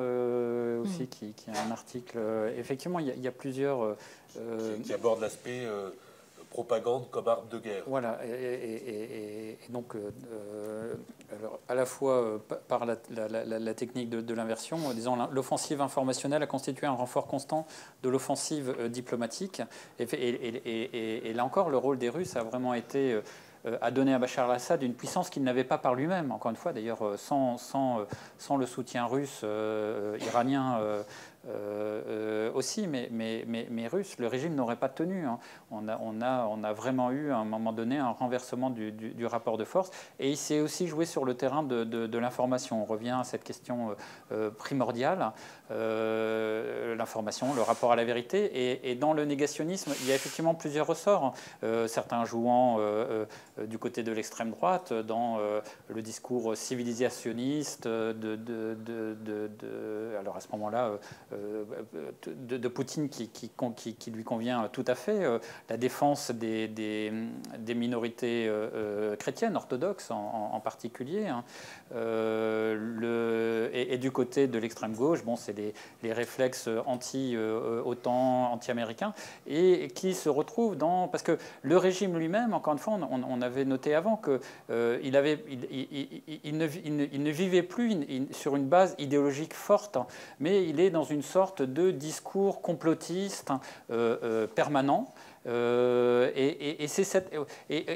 C: aussi qui a un article. Effectivement, il y a plusieurs...
A: qui aborde l'aspect propagande comme arme de guerre.
C: Voilà, et donc alors, à la fois par la technique de l'inversion, disons l'offensive informationnelle a constitué un renfort constant de l'offensive diplomatique. Et là encore, le rôle des Russes a vraiment été... a donné à Bachar al-Assad une puissance qu'il n'avait pas par lui-même. Encore une fois, d'ailleurs, sans le soutien russe, iranien aussi, mais russe, le régime n'aurait pas tenu. On a vraiment eu, à un moment donné, un renversement du rapport de force. Et il s'est aussi joué sur le terrain de l'information. On revient à cette question primordiale, l'information, le rapport à la vérité. Et dans le négationnisme, il y a effectivement plusieurs ressorts. Certains jouant du côté de l'extrême droite, dans le discours civilisationniste alors à ce moment-là, de Poutine qui lui convient tout à fait, la défense des minorités chrétiennes, orthodoxes en particulier, et du côté de l'extrême gauche, c'est les réflexes anti-OTAN, anti-américains, et qui se retrouvent parce que le régime lui-même, encore une fois, on avait noté avant qu'il ne vivait plus sur une base idéologique forte, mais il est dans une sorte de discours complotiste permanent. Et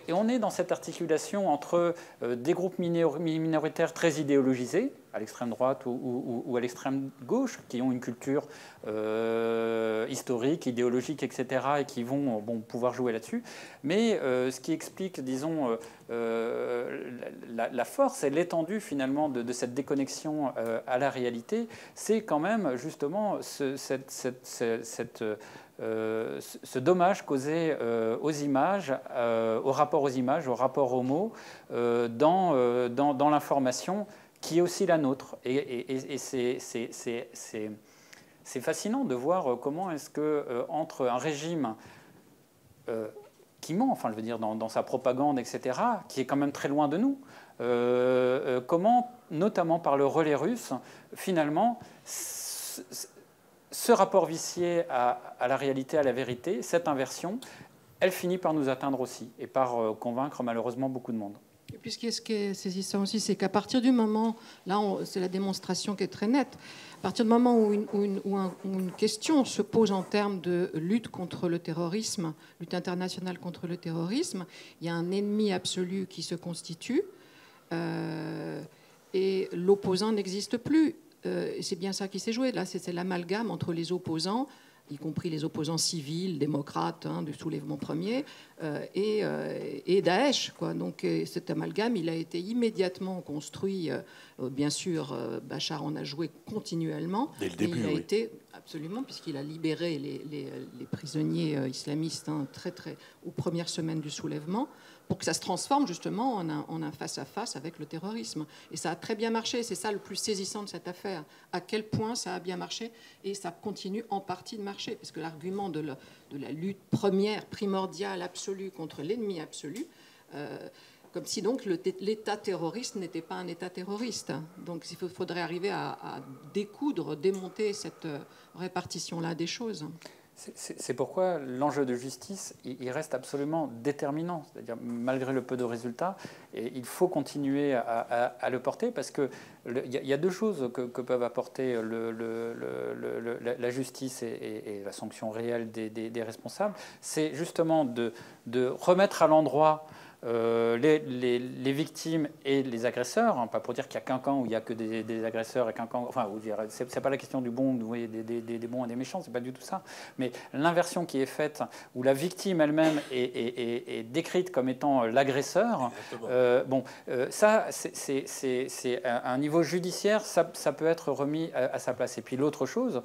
C: on est dans cette articulation entre des groupes minoritaires très idéologisés, à l'extrême droite ou à l'extrême gauche, qui ont une culture historique, idéologique, etc., et qui vont pouvoir jouer là-dessus. Mais ce qui explique, disons, la force et l'étendue finalement de cette déconnexion à la réalité, c'est quand même justement ce dommage causé aux images, au rapport aux images, au rapport aux mots, dans l'information qui est aussi la nôtre. Et c'est fascinant de voir comment est-ce que entre un régime qui ment, enfin je veux dire dans sa propagande, etc., qui est quand même très loin de nous, comment, notamment par le relais russe, finalement, ce rapport vicié à la réalité, à la vérité, cette inversion, elle finit par nous atteindre aussi et par convaincre malheureusement beaucoup de monde.
B: Et puis ce qui est saisissant aussi, c'est qu'à partir du moment, là c'est la démonstration qui est très nette, à partir du moment où une question se pose en termes de lutte contre le terrorisme, lutte internationale contre le terrorisme, il y a un ennemi absolu qui se constitue et l'opposant n'existe plus. C'est bien ça qui s'est joué. Là, c'est l'amalgame entre les opposants, y compris les opposants civils, démocrates, du soulèvement premier, et Daesh, quoi. Donc cet amalgame, il a été immédiatement construit. Bien sûr, Bachar en a joué continuellement.
A: Dès le début,
B: il a été, absolument, puisqu'il a libéré les prisonniers islamistes aux premières semaines du soulèvement, pour que ça se transforme justement en un face-à-face avec le terrorisme. Et ça a très bien marché. C'est ça le plus saisissant de cette affaire. À quel point ça a bien marché, et ça continue en partie de marcher. Parce que l'argument de la lutte primordiale, absolue contre l'ennemi absolu, comme si donc l'État terroriste n'était pas un État terroriste. Donc il faudrait arriver à découdre, démonter cette répartition-là des choses.
C: C'est pourquoi l'enjeu de justice, il reste absolument déterminant. C'est-à-dire, malgré le peu de résultats, il faut continuer à le porter, parce qu'il y a deux choses que peuvent apporter la justice et la sanction réelle des responsables. C'est justement de remettre à l'endroit les victimes et les agresseurs, pas pour dire qu'il n'y a qu'un camp où il n'y a que des agresseurs et qu'un camp. Enfin, c'est pas la question du bon, des bons et des méchants, c'est pas du tout ça. Mais l'inversion qui est faite, où la victime elle-même est décrite comme étant l'agresseur, ça, c'est un niveau judiciaire, ça peut être remis à sa place. Et puis l'autre chose,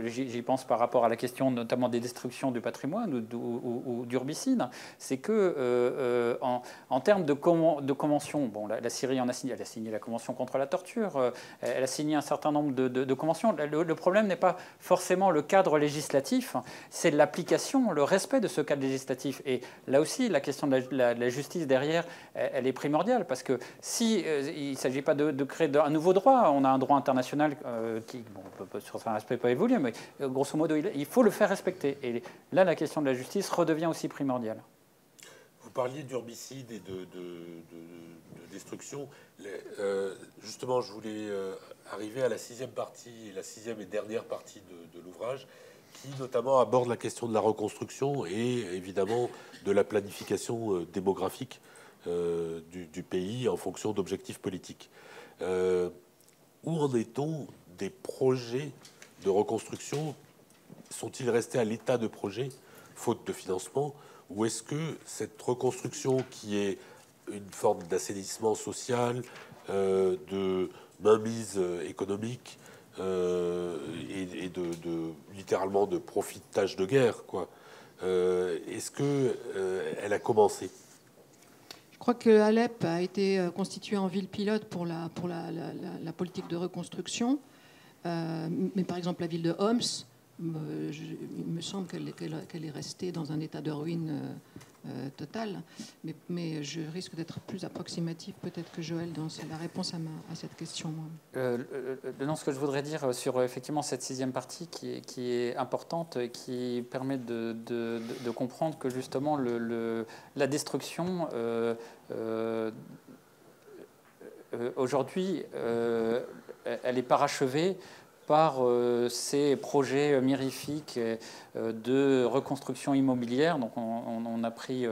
C: j'y pense par rapport à la question notamment des destructions du patrimoine ou d'urbicide, c'est que en termes de conventions, la Syrie elle a signé la convention contre la torture, elle a signé un certain nombre de conventions. Le problème n'est pas forcément le cadre législatif, c'est l'application, le respect de ce cadre législatif. Et là aussi, la question de la justice derrière, elle est primordiale, parce que si il ne s'agit pas de créer un nouveau droit, on a un droit international qui, sur certains aspects, peut évoluer, mais grosso modo, il faut le faire respecter. Et là, la question de la justice redevient aussi primordiale.
A: Vous parliez d'urbicide et de destruction. Justement, je voulais arriver à la sixième et dernière partie de l'ouvrage, qui notamment aborde la question de la reconstruction et évidemment de la planification démographique du pays en fonction d'objectifs politiques. Où en est-on des projets de reconstruction? Sont-ils restés à l'état de projet, faute de financement? Ou est-ce que cette reconstruction, qui est une forme d'assainissement social, de mainmise économique et littéralement de profitage de guerre, quoi, est-ce que elle a commencé?
B: Je crois que Alep a été constituée en ville pilote pour la politique de reconstruction, mais par exemple la ville de Homs, il me semble qu'elle est restée dans un état de ruine total. Mais je risque d'être plus approximatif peut-être que Joël dans la réponse à cette question.
C: Non, ce que je voudrais dire sur effectivement cette sixième partie qui est importante et qui permet de comprendre que justement la destruction aujourd'hui elle est parachevée par ces projets mirifiques de reconstruction immobilière. Donc on a pris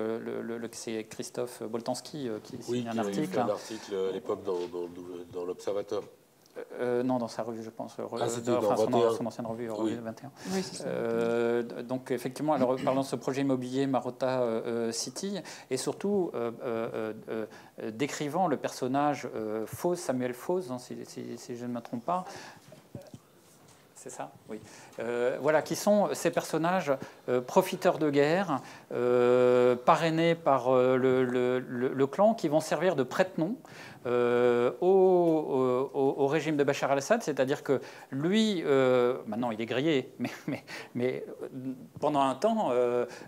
C: c'est Christophe Boltanski qui signe un article.
A: Un article à l'époque dans l'Observateur.
C: Non, dans sa revue, je pense. Son ancienne revue,
B: oui.
C: Revue 21.
B: Oui, c'est ça.
C: Donc, effectivement, alors, parlant de ce projet immobilier Marotta City, et surtout décrivant le personnage Foz, Samuel Foz, si je ne me trompe pas. C'est ça, oui. Voilà, qui sont ces personnages profiteurs de guerre, parrainés par le clan, qui vont servir de prête-nom au régime de Bachar al-Assad, c'est-à-dire que lui, maintenant il est grillé, mais pendant un temps,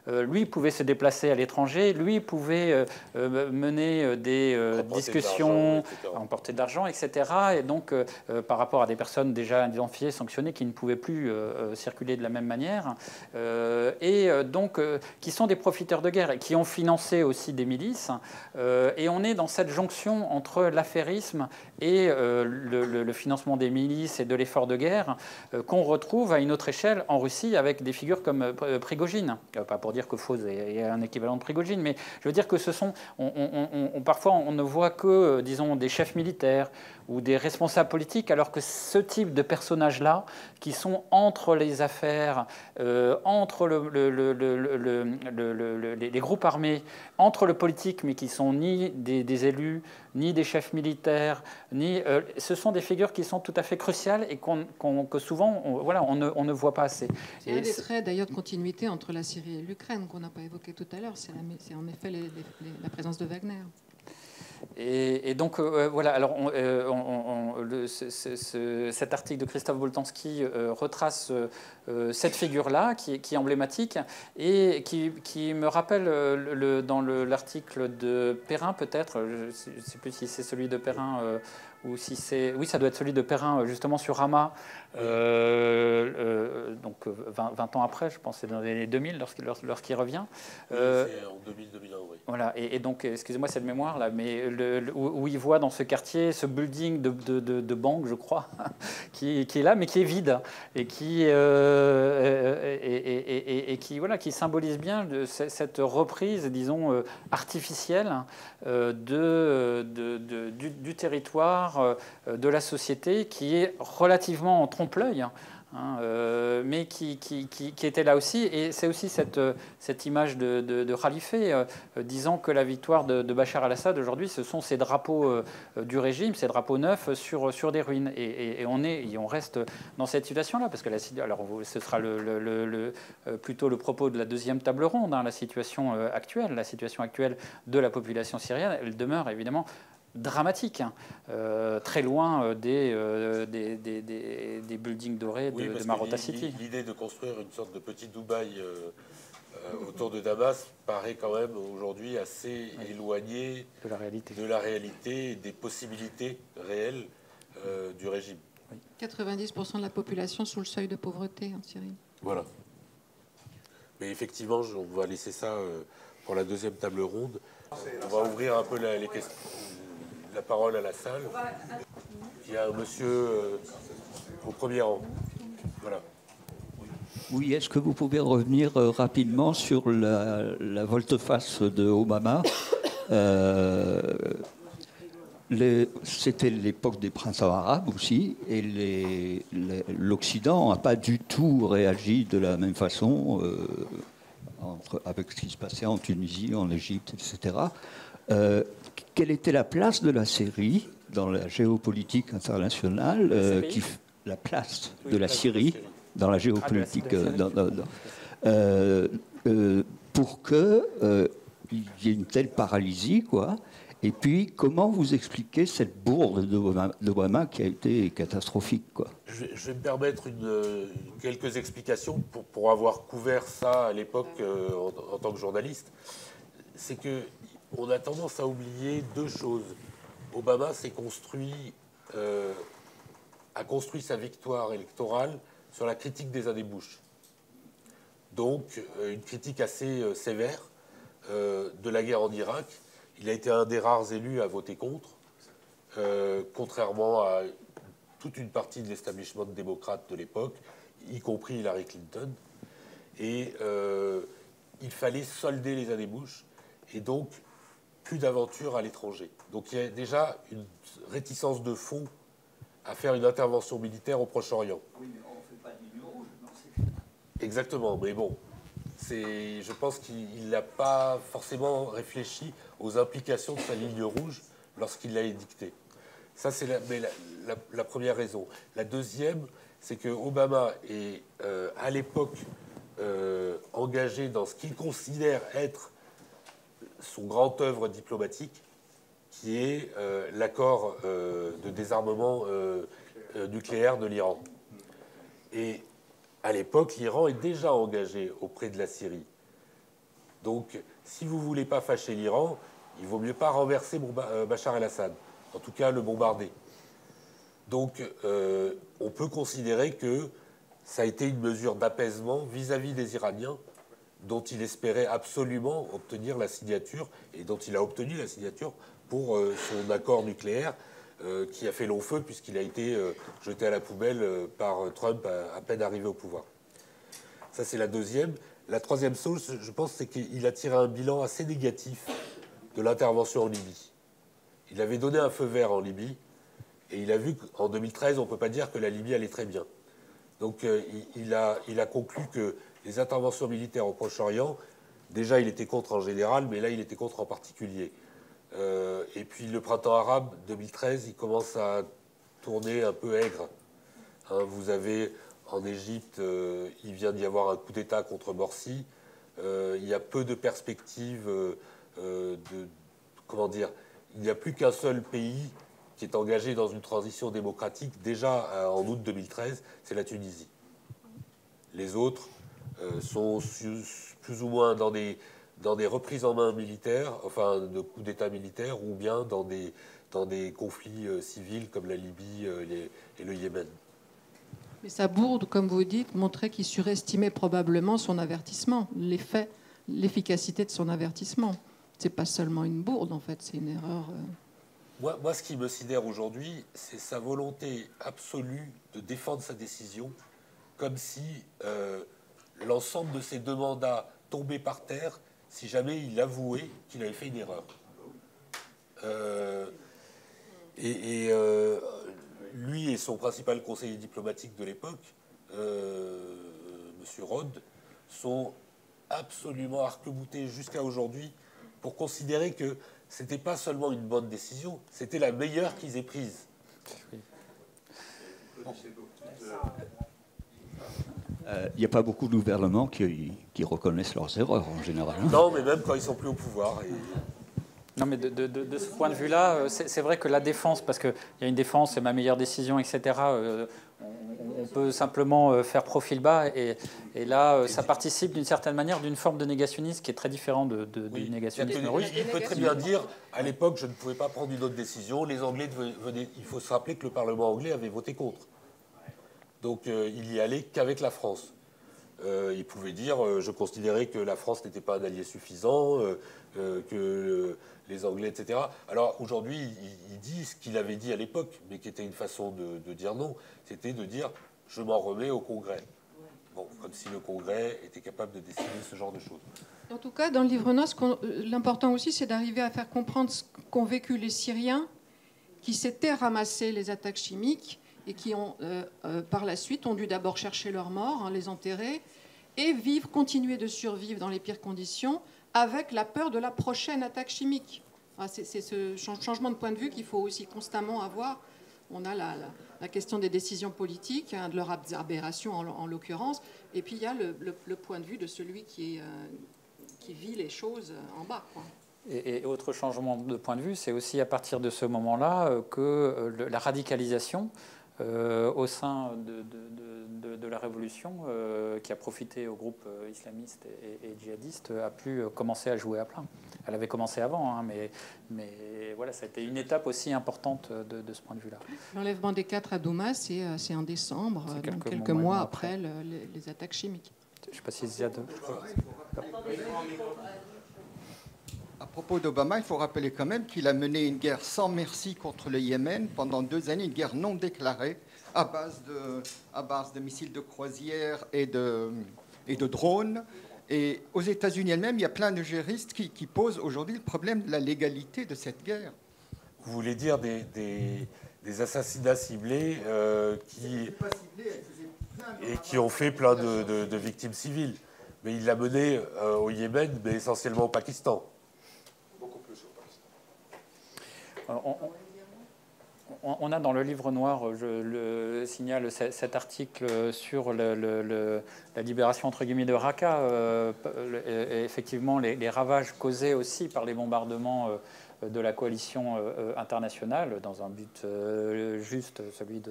C: lui pouvait se déplacer à l'étranger, lui pouvait mener des discussions, emporter de l'argent, etc. Et donc, par rapport à des personnes déjà identifiées, sanctionnées, qui ne pouvaient plus circuler de la même manière, donc qui sont des profiteurs de guerre et qui ont financé aussi des milices. Et on est dans cette jonction entre l'affairisme et le financement des milices et de l'effort de guerre qu'on retrouve à une autre échelle en Russie avec des figures comme Prigogine. Pas pour dire que Fauze est un équivalent de Prigogine, mais je veux dire que ce sont, parfois on ne voit que, disons, des chefs militaires ou des responsables politiques, alors que ce type de personnages-là, qui sont entre les affaires, entre les groupes armés, entre le politique, mais qui sont ni des élus, ni des chefs militaires, ce sont des figures qui sont tout à fait cruciales et que souvent, on ne voit pas assez.
B: C'est un des traits d'ailleurs de continuité entre la Syrie et l'Ukraine qu'on n'a pas évoqué tout à l'heure, c'est en effet la présence de Wagner.
C: Et donc, voilà, alors cet article de Christophe Boltanski retrace cette figure-là, qui est emblématique, et qui me rappelle, dans l'article de Perrin, peut-être, je ne sais plus si c'est celui de Perrin, ou si c'est... Oui, ça doit être celui de Perrin, justement, sur Hama, donc 20 ans après, je pense, c'est dans les années 2000, lorsqu'il revient.
A: Oui, c'est en 2000-2001, oui.
C: Voilà, et donc, excusez-moi cette mémoire, là, mais où il voit dans ce quartier ce building de banque, je crois, qui est là, mais qui est vide, et qui symbolise bien cette reprise, disons, artificielle du territoire, de la société, qui est relativement en trompe-l'œil, mais qui était là aussi. Et c'est aussi cette image de Khalife, disant que la victoire de Bachar al-Assad aujourd'hui, ce sont ces drapeaux du régime, ces drapeaux neufs sur des ruines. Et on reste dans cette situation-là, parce que alors ce sera plutôt le propos de la deuxième table ronde, la situation actuelle de la population syrienne, elle demeure évidemment dramatique, très loin des buildings dorés de Marota City.
A: L'idée de construire une sorte de petit Dubaï autour de Damas paraît quand même aujourd'hui assez éloignée de la réalité et des possibilités réelles du régime.
B: 90% de la population sous le seuil de pauvreté en Syrie.
A: Voilà. Mais effectivement, on va laisser ça pour la deuxième table ronde. On va ouvrir un peu la parole à la salle. Il y a un monsieur au premier rang. Voilà.
D: Oui, est-ce que vous pouvez revenir rapidement sur la volte-face de Obama? C'était l'époque des printemps arabes aussi, et l'Occident n'a pas du tout réagi de la même façon avec ce qui se passait en Tunisie, en Égypte, etc. Quelle était la place de la Syrie dans la géopolitique internationale, la place de la Syrie dans la géopolitique, pour qu'il y ait une telle paralysie, quoi. Et puis, comment vous expliquez cette bourde d'Obama qui a été catastrophique, quoi?
A: Je vais me permettre quelques explications pour avoir couvert ça à l'époque en tant que journaliste. C'est qu'on a tendance à oublier deux choses. Obama a construit sa victoire électorale sur la critique des années Bush. Donc, une critique assez sévère de la guerre en Irak. Il a été un des rares élus à voter contre, contrairement à toute une partie de l'establishment démocrate de l'époque, y compris Hillary Clinton. Et il fallait solder les années Bush, et donc plus d'aventure à l'étranger. Donc il y a déjà une réticence de fond à faire une intervention militaire au Proche-Orient.
D: Oui, mais on ne fait pas de ligne rouge, non?
A: Exactement, mais bon, je pense qu'il n'a pas forcément réfléchi aux implications de sa ligne rouge lorsqu'il l'a édictée. Ça, c'est la première raison. La deuxième, c'est que Obama est à l'époque engagé dans ce qu'il considère être son grand œuvre diplomatique, qui est l'accord de désarmement nucléaire de l'Iran. Et à l'époque, l'Iran est déjà engagé auprès de la Syrie. Donc, si vous ne voulez pas fâcher l'Iran, il vaut mieux pas renverser Bachar el-Assad, en tout cas le bombarder. Donc, on peut considérer que ça a été une mesure d'apaisement vis-à-vis des Iraniens, dont il espérait absolument obtenir la signature, et dont il a obtenu la signature pour son accord nucléaire, qui a fait long feu puisqu'il a été jeté à la poubelle par Trump à peine arrivé au pouvoir. Ça, c'est la deuxième. La troisième chose, je pense, c'est qu'il a tiré un bilan assez négatif de l'intervention en Libye. Il avait donné un feu vert en Libye, et il a vu qu'en 2013, on ne peut pas dire que la Libye allait très bien. Donc il a conclu que les interventions militaires au Proche-Orient, déjà il était contre en général, mais là il était contre en particulier. Et puis le printemps arabe 2013, il commence à tourner un peu aigre. Hein, vous avez en Égypte, il vient d'y avoir un coup d'État contre Morsi. Il y a peu de perspectives comment dire, il n'y a plus qu'un seul pays qui est engagé dans une transition démocratique déjà en août 2013, c'est la Tunisie. Les autres sont plus ou moins dans des reprises en main militaires, enfin de coups d'État militaires, ou bien dans des conflits civils comme la Libye et le Yémen.
B: Mais sa bourde, comme vous dites, montrait qu'il surestimait probablement son avertissement, l'effet, l'efficacité de son avertissement. C'est pas seulement une bourde, en fait, c'est une erreur.
A: Moi, ce qui me sidère aujourd'hui, c'est sa volonté absolue de défendre sa décision, comme si l'ensemble de ses deux mandats tombaient par terre si jamais il avouait qu'il avait fait une erreur. Lui et son principal conseiller diplomatique de l'époque, M. Rhodes, sont absolument arc-boutés jusqu'à aujourd'hui pour considérer que ce n'était pas seulement une bonne décision, c'était la meilleure qu'ils aient prise.
D: Il n'y a pas beaucoup de gouvernements qui reconnaissent leurs erreurs en général.
A: Non, mais même quand ils sont plus au pouvoir.
C: Non, mais de ce point de vue-là, c'est vrai que la défense, parce qu'il y a une défense, c'est ma meilleure décision, etc., on peut simplement faire profil bas. Et là, ça participe d'une certaine manière d'une forme de négationnisme qui est très différent du négationnisme russe.
A: Il peut très bien dire, à l'époque, je ne pouvais pas prendre une autre décision. Les Anglais venaient. Il faut se rappeler que le Parlement anglais avait voté contre. Donc, il y allait qu'avec la France. Il pouvait dire, je considérais que la France n'était pas un allié suffisant, que les Anglais, etc. Alors aujourd'hui, il dit ce qu'il avait dit à l'époque, mais qui était une façon de dire non, c'était de dire, je m'en remets au Congrès. Bon, comme si le Congrès était capable de décider ce genre de choses.
B: En tout cas, dans le livre noir, l'important aussi, c'est d'arriver à faire comprendre ce qu'ont vécu les Syriens qui s'étaient ramassés les attaques chimiques et qui ont, par la suite, ont dû d'abord chercher leurs morts, les enterrer, et continuer de survivre dans les pires conditions, avec la peur de la prochaine attaque chimique. C'est ce changement de point de vue qu'il faut aussi constamment avoir. On a la question des décisions politiques, de leur aberration en l'occurrence, et puis il y a le point de vue de celui qui vit les choses en bas, quoi.
C: Et autre changement de point de vue, c'est aussi à partir de ce moment-là que la radicalisation au sein de la révolution, qui a profité aux groupes islamistes et djihadistes, a pu commencer à jouer à plein. Elle avait commencé avant, hein, mais voilà, ça a été une étape aussi importante de ce point de vue-là.
B: L'enlèvement des 4 à Douma, c'est en décembre, quelques mois après les attaques chimiques.
C: Je ne sais pas s'il y a deux.
E: À propos d'Obama, il faut rappeler quand même qu'il a mené une guerre sans merci contre le Yémen pendant 2 années, une guerre non déclarée à base de missiles de croisière et de drones. Et aux États-Unis elles-mêmes, il y a plein de juristes qui posent aujourd'hui le problème de la légalité de cette guerre.
A: Vous voulez dire des assassinats ciblés qui ont fait plein de victimes civiles. Mais il l'a mené au Yémen, mais essentiellement au Pakistan.
C: On a dans le livre noir, je le signale, cet article sur la libération entre guillemets de Raqqa, et effectivement les ravages causés aussi par les bombardements de la coalition internationale dans un but juste, celui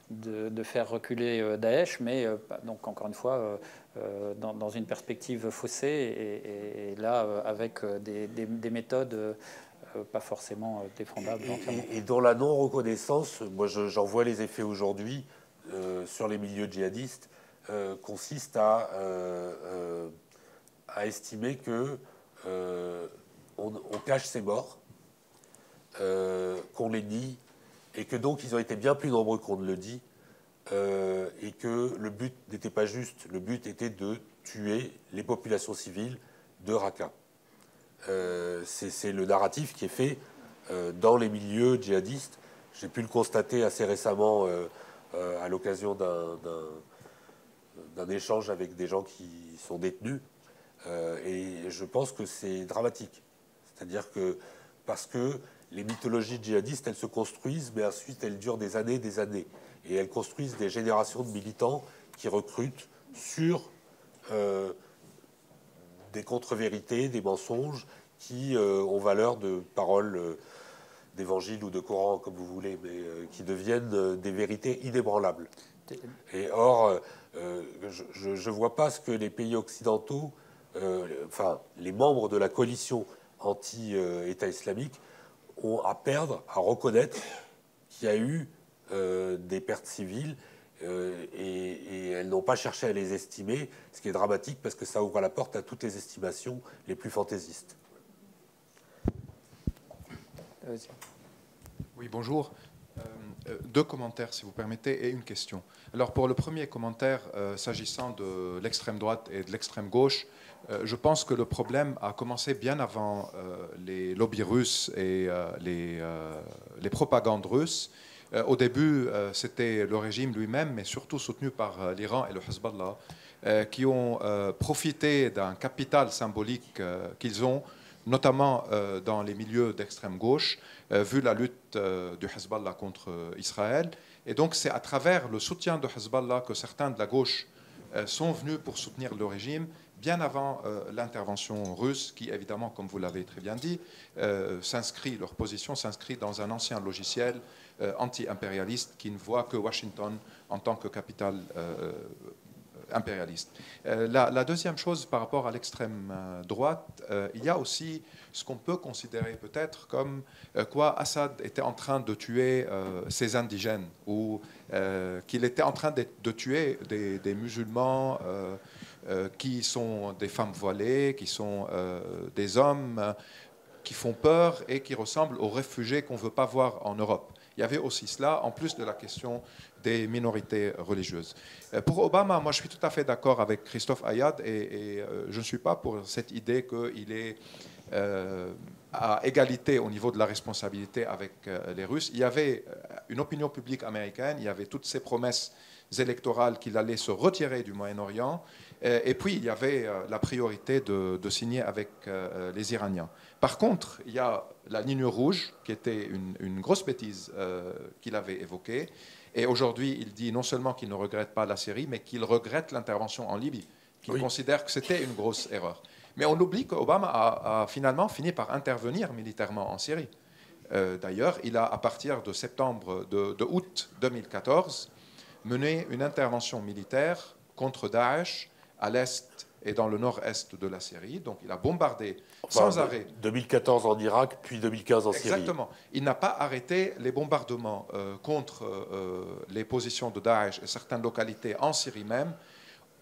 C: de faire reculer Daesh, mais donc encore une fois dans une perspective faussée et là avec des méthodes pas forcément défendables.
A: Et dans la non-reconnaissance, moi j'en vois les effets aujourd'hui sur les milieux djihadistes, consiste à estimer que on cache ses morts, qu'on les nie, et que donc ils ont été bien plus nombreux qu'on ne le dit, et que le but n'était pas juste, le but était de tuer les populations civiles de Raqqa. C'est le narratif qui est fait dans les milieux djihadistes. J'ai pu le constater assez récemment à l'occasion d'un échange avec des gens qui sont détenus, et je pense que c'est dramatique. C'est-à-dire que parce que les mythologies djihadistes, elles se construisent, mais ensuite elles durent des années, et elles construisent des générations de militants qui recrutent sur des contre-vérités, des mensonges qui ont valeur de paroles d'évangile ou de Coran, comme vous voulez, mais qui deviennent des vérités inébranlables. Et or, je ne vois pas ce que les pays occidentaux, enfin les membres de la coalition anti-État islamique, ont à perdre, à reconnaître qu'il y a eu des pertes civiles, et elles n'ont pas cherché à les estimer, ce qui est dramatique parce que ça ouvre la porte à toutes les estimations les plus fantaisistes.
F: Oui, bonjour. Deux commentaires, si vous permettez, et une question. Alors, pour le premier commentaire, s'agissant de l'extrême droite et de l'extrême gauche, je pense que le problème a commencé bien avant les lobbies russes et les propagandes russes. Au début, c'était le régime lui-même, mais surtout soutenu par l'Iran et le Hezbollah, qui ont profité d'un capital symbolique qu'ils ont, notamment dans les milieux d'extrême gauche, vu la lutte du Hezbollah contre Israël. Et donc c'est à travers le soutien de Hezbollah que certains de la gauche sont venus pour soutenir le régime, bien avant l'intervention russe, qui évidemment, comme vous l'avez très bien dit, leur position s'inscrit dans un ancien logiciel anti-impérialiste qui ne voit que Washington en tant que capitale impérialiste. La deuxième chose par rapport à l'extrême droite, il y a aussi ce qu'on peut considérer peut-être comme quoi Assad était en train de tuer ses indigènes, ou qu'il était en train de tuer des musulmans qui sont des femmes voilées, qui sont des hommes qui font peur et qui ressemblent aux réfugiés qu'on ne veut pas voir en Europe. Il y avait aussi cela, en plus de la question des minorités religieuses. Pour Obama, moi je suis tout à fait d'accord avec Christophe Ayad, et je ne suis pas pour cette idée qu'il est à égalité au niveau de la responsabilité avec les Russes. Il y avait une opinion publique américaine, il y avait toutes ces promesses électorales qu'il allait se retirer du Moyen-Orient, et puis il y avait la priorité de signer avec les Iraniens. Par contre, il y a la ligne rouge, qui était une grosse bêtise qu'il avait évoquée, et aujourd'hui il dit non seulement qu'il ne regrette pas la Syrie, mais qu'il regrette l'intervention en Libye, qu'il considère que c'était une grosse erreur. Mais on oublie qu'Obama a finalement fini par intervenir militairement en Syrie. D'ailleurs, il a, à partir de août 2014, mené une intervention militaire contre Daesh à l'est et dans le nord-est de la Syrie. Donc il a bombardé sans arrêt.
A: 2014 en Irak, puis 2015 en Syrie.
F: Exactement. Il n'a pas arrêté les bombardements contre les positions de Daesh et certaines localités en Syrie même,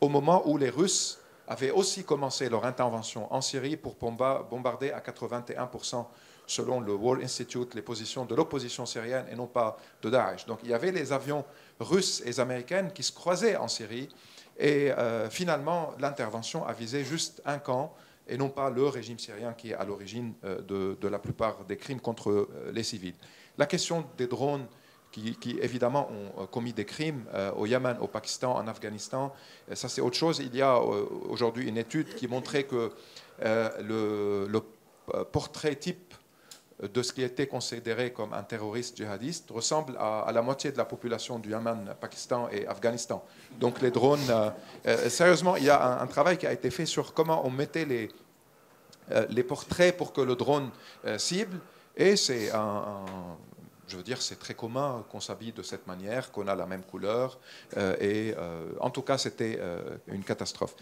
F: au moment où les Russes avaient aussi commencé leur intervention en Syrie pour bombarder à 81%, selon le War Institute, les positions de l'opposition syrienne et non pas de Daesh. Donc il y avait les avions russes et américains qui se croisaient en Syrie, et finalement l'intervention a visé juste un camp et non pas le régime syrien qui est à l'origine de la plupart des crimes contre les civils. La question des drones qui évidemment ont commis des crimes au Yémen, au Pakistan, en Afghanistan, ça c'est autre chose. Il y a aujourd'hui une étude qui montrait que le portrait type de ce qui était considéré comme un terroriste djihadiste ressemble à la moitié de la population du Yémen, Pakistan et Afghanistan. Donc les drones, sérieusement, il y a un travail qui a été fait sur comment on mettait les portraits pour que le drone cible. Et c'est je veux dire, c'est très commun qu'on s'habille de cette manière, qu'on a la même couleur. En tout cas, c'était une catastrophe.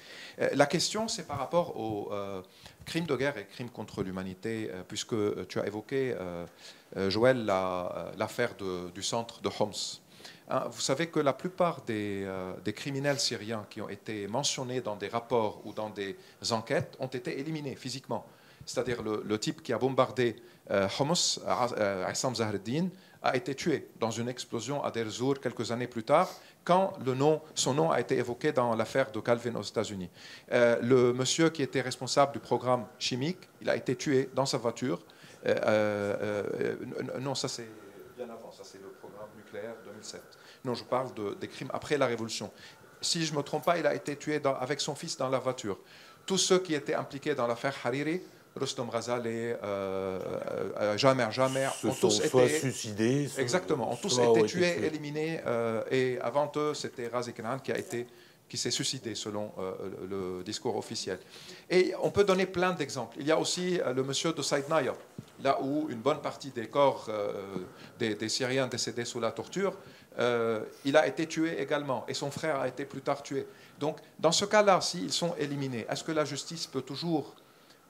F: La question, c'est par rapport aux crimes de guerre et crimes contre l'humanité, puisque tu as évoqué, Joël, l'affaire du centre de Homs. Hein, vous savez que la plupart des criminels syriens qui ont été mentionnés dans des rapports ou dans des enquêtes ont été éliminés physiquement. C'est-à-dire le type qui a bombardé Homs, Aissam Zahreddin, a été tué dans une explosion à Deir Zur quelques années plus tard, quand son nom a été évoqué dans l'affaire de Calvin aux États-Unis. Le monsieur qui était responsable du programme chimique, il a été tué dans sa voiture. Non, ça c'est bien avant, ça c'est le programme nucléaire 2007. Non, je parle des crimes après la Révolution. Si je ne me trompe pas, il a été tué avec son fils dans la voiture. Tous ceux qui étaient impliqués dans l'affaire Hariri, Rustom Ghazaleh, Jamer,
A: ont tous été suicidés.
F: Exactement, ont tous été tués, éliminés. Et avant eux, c'était Razi Kenan qui s'est suicidé selon le discours officiel. Et on peut donner plein d'exemples. Il y a aussi le monsieur de Saïdnaïa, là où une bonne partie des corps des Syriens décédés sous la torture, il a été tué également, et son frère a été plus tard tué. Donc, dans ce cas-là, s'ils sont éliminés, est-ce que la justice peut toujours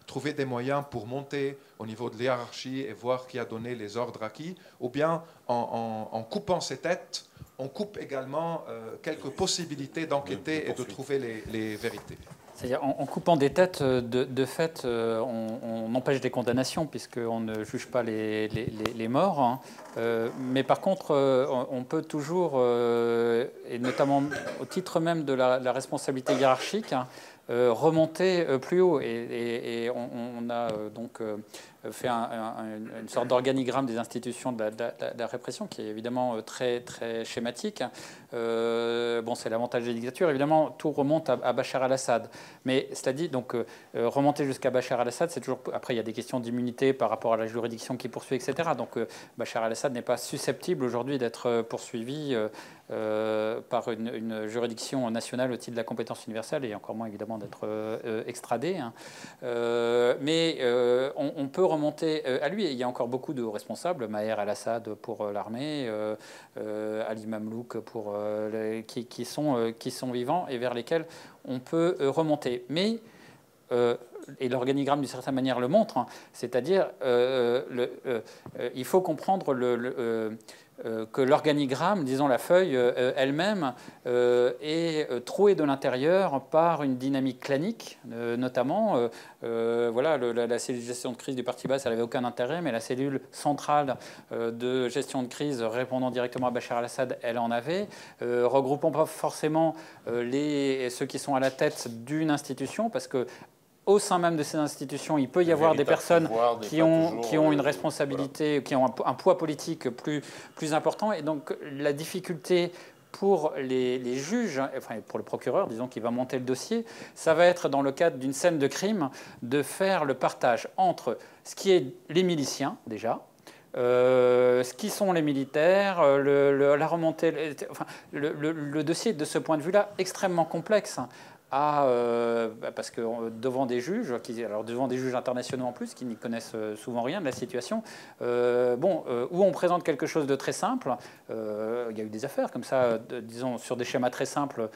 F: trouver des moyens pour monter au niveau de l'hiérarchie et voir qui a donné les ordres à qui, ou bien en coupant ces têtes, on coupe également quelques possibilités d'enquêter et de trouver les vérités.
C: C'est-à-dire en coupant des têtes, de fait, on empêche des condamnations puisqu'on ne juge pas les morts. Hein. Mais par contre, on peut toujours, et notamment au titre même de la responsabilité hiérarchique, hein, remonter plus haut. Et on a donc fait une sorte d'organigramme des institutions de la répression qui est évidemment très, très schématique. Bon, c'est l'avantage des dictatures. Évidemment, tout remonte à Bachar al-Assad. Mais cela dit, donc, remonter jusqu'à Bachar al-Assad, c'est toujours... Après, il y a des questions d'immunité par rapport à la juridiction qui poursuit, etc. Donc, Bachar al-Assad n'est pas susceptible aujourd'hui d'être poursuivi par une juridiction nationale au titre de la compétence universelle et encore moins, évidemment, d'être extradé. Hein. Mais on peut remonter à lui. Il y a encore beaucoup de responsables, Maher al-Assad pour l'armée, Ali Mamlouk pour qui sont vivants et vers lesquels on peut remonter. Mais et l'organigramme d'une certaine manière le montre, hein, c'est-à-dire il faut comprendre que l'organigramme, disons la feuille elle-même, est trouée de l'intérieur par une dynamique clanique, notamment. Voilà, la cellule de gestion de crise du Parti basse, elle n'avait aucun intérêt, mais la cellule centrale de gestion de crise répondant directement à Bachar al-Assad, elle en avait. Regroupons pas forcément ceux qui sont à la tête d'une institution, parce que au sein même de ces institutions, il peut y avoir des personnes qui ont une responsabilité, voilà, qui ont un poids politique plus important. Et donc la difficulté pour les juges, enfin pour le procureur, disons, qui va monter le dossier, ça va être dans le cadre d'une scène de crime de faire le partage entre ce qui est les miliciens déjà, ce qui sont les militaires, la remontée... Enfin, le dossier est de ce point de vue-là extrêmement complexe. Parce que devant des juges, alors devant des juges internationaux en plus, qui n'y connaissent souvent rien de la situation, où on présente quelque chose de très simple, il y a eu des affaires comme ça, disons, sur des schémas très simples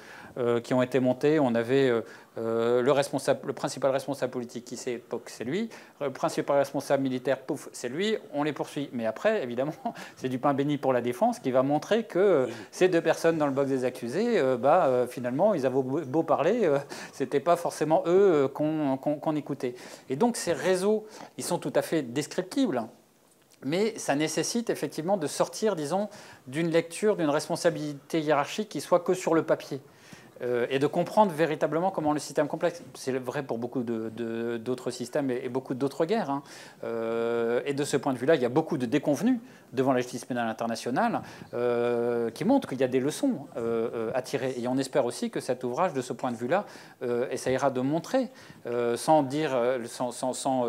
C: qui ont été montés. On avait le principal responsable politique qui c'est lui, le principal responsable militaire, pouf, c'est lui, on les poursuit. Mais après, évidemment, c'est du pain béni pour la défense qui va montrer que ces deux personnes dans le box des accusés, finalement, ils avaient beau parler, c'était pas forcément eux qu'on écoutait. Et donc ces réseaux, ils sont tout à fait descriptibles. Mais ça nécessite effectivement de sortir, disons, d'une lecture, d'une responsabilité hiérarchique qui soit que sur le papier. Et de comprendre véritablement comment le système complexe, c'est vrai pour beaucoup d'autres systèmes et beaucoup d'autres guerres, hein. Et de ce point de vue-là, il y a beaucoup de déconvenus devant la justice pénale internationale qui montrent qu'il y a des leçons à tirer. Et on espère aussi que cet ouvrage, de ce point de vue-là, essayera de montrer, sans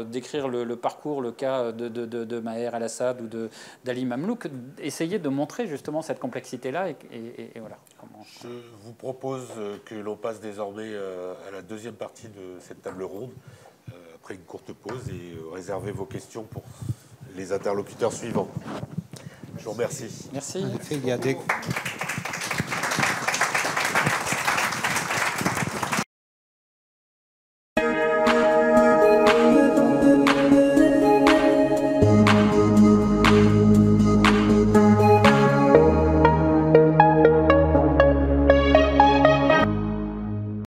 C: décrire le parcours, le cas de Maher al-Assad ou d'Ali Mamlouk, essayer de montrer justement cette complexité-là. Et voilà.
A: Je vous propose que l'on passe désormais à la deuxième partie de cette table ronde, après une courte pause, et réservez vos questions pour les interlocuteurs suivants. Je vous remercie.
C: Merci.
G: En effet, il y a des...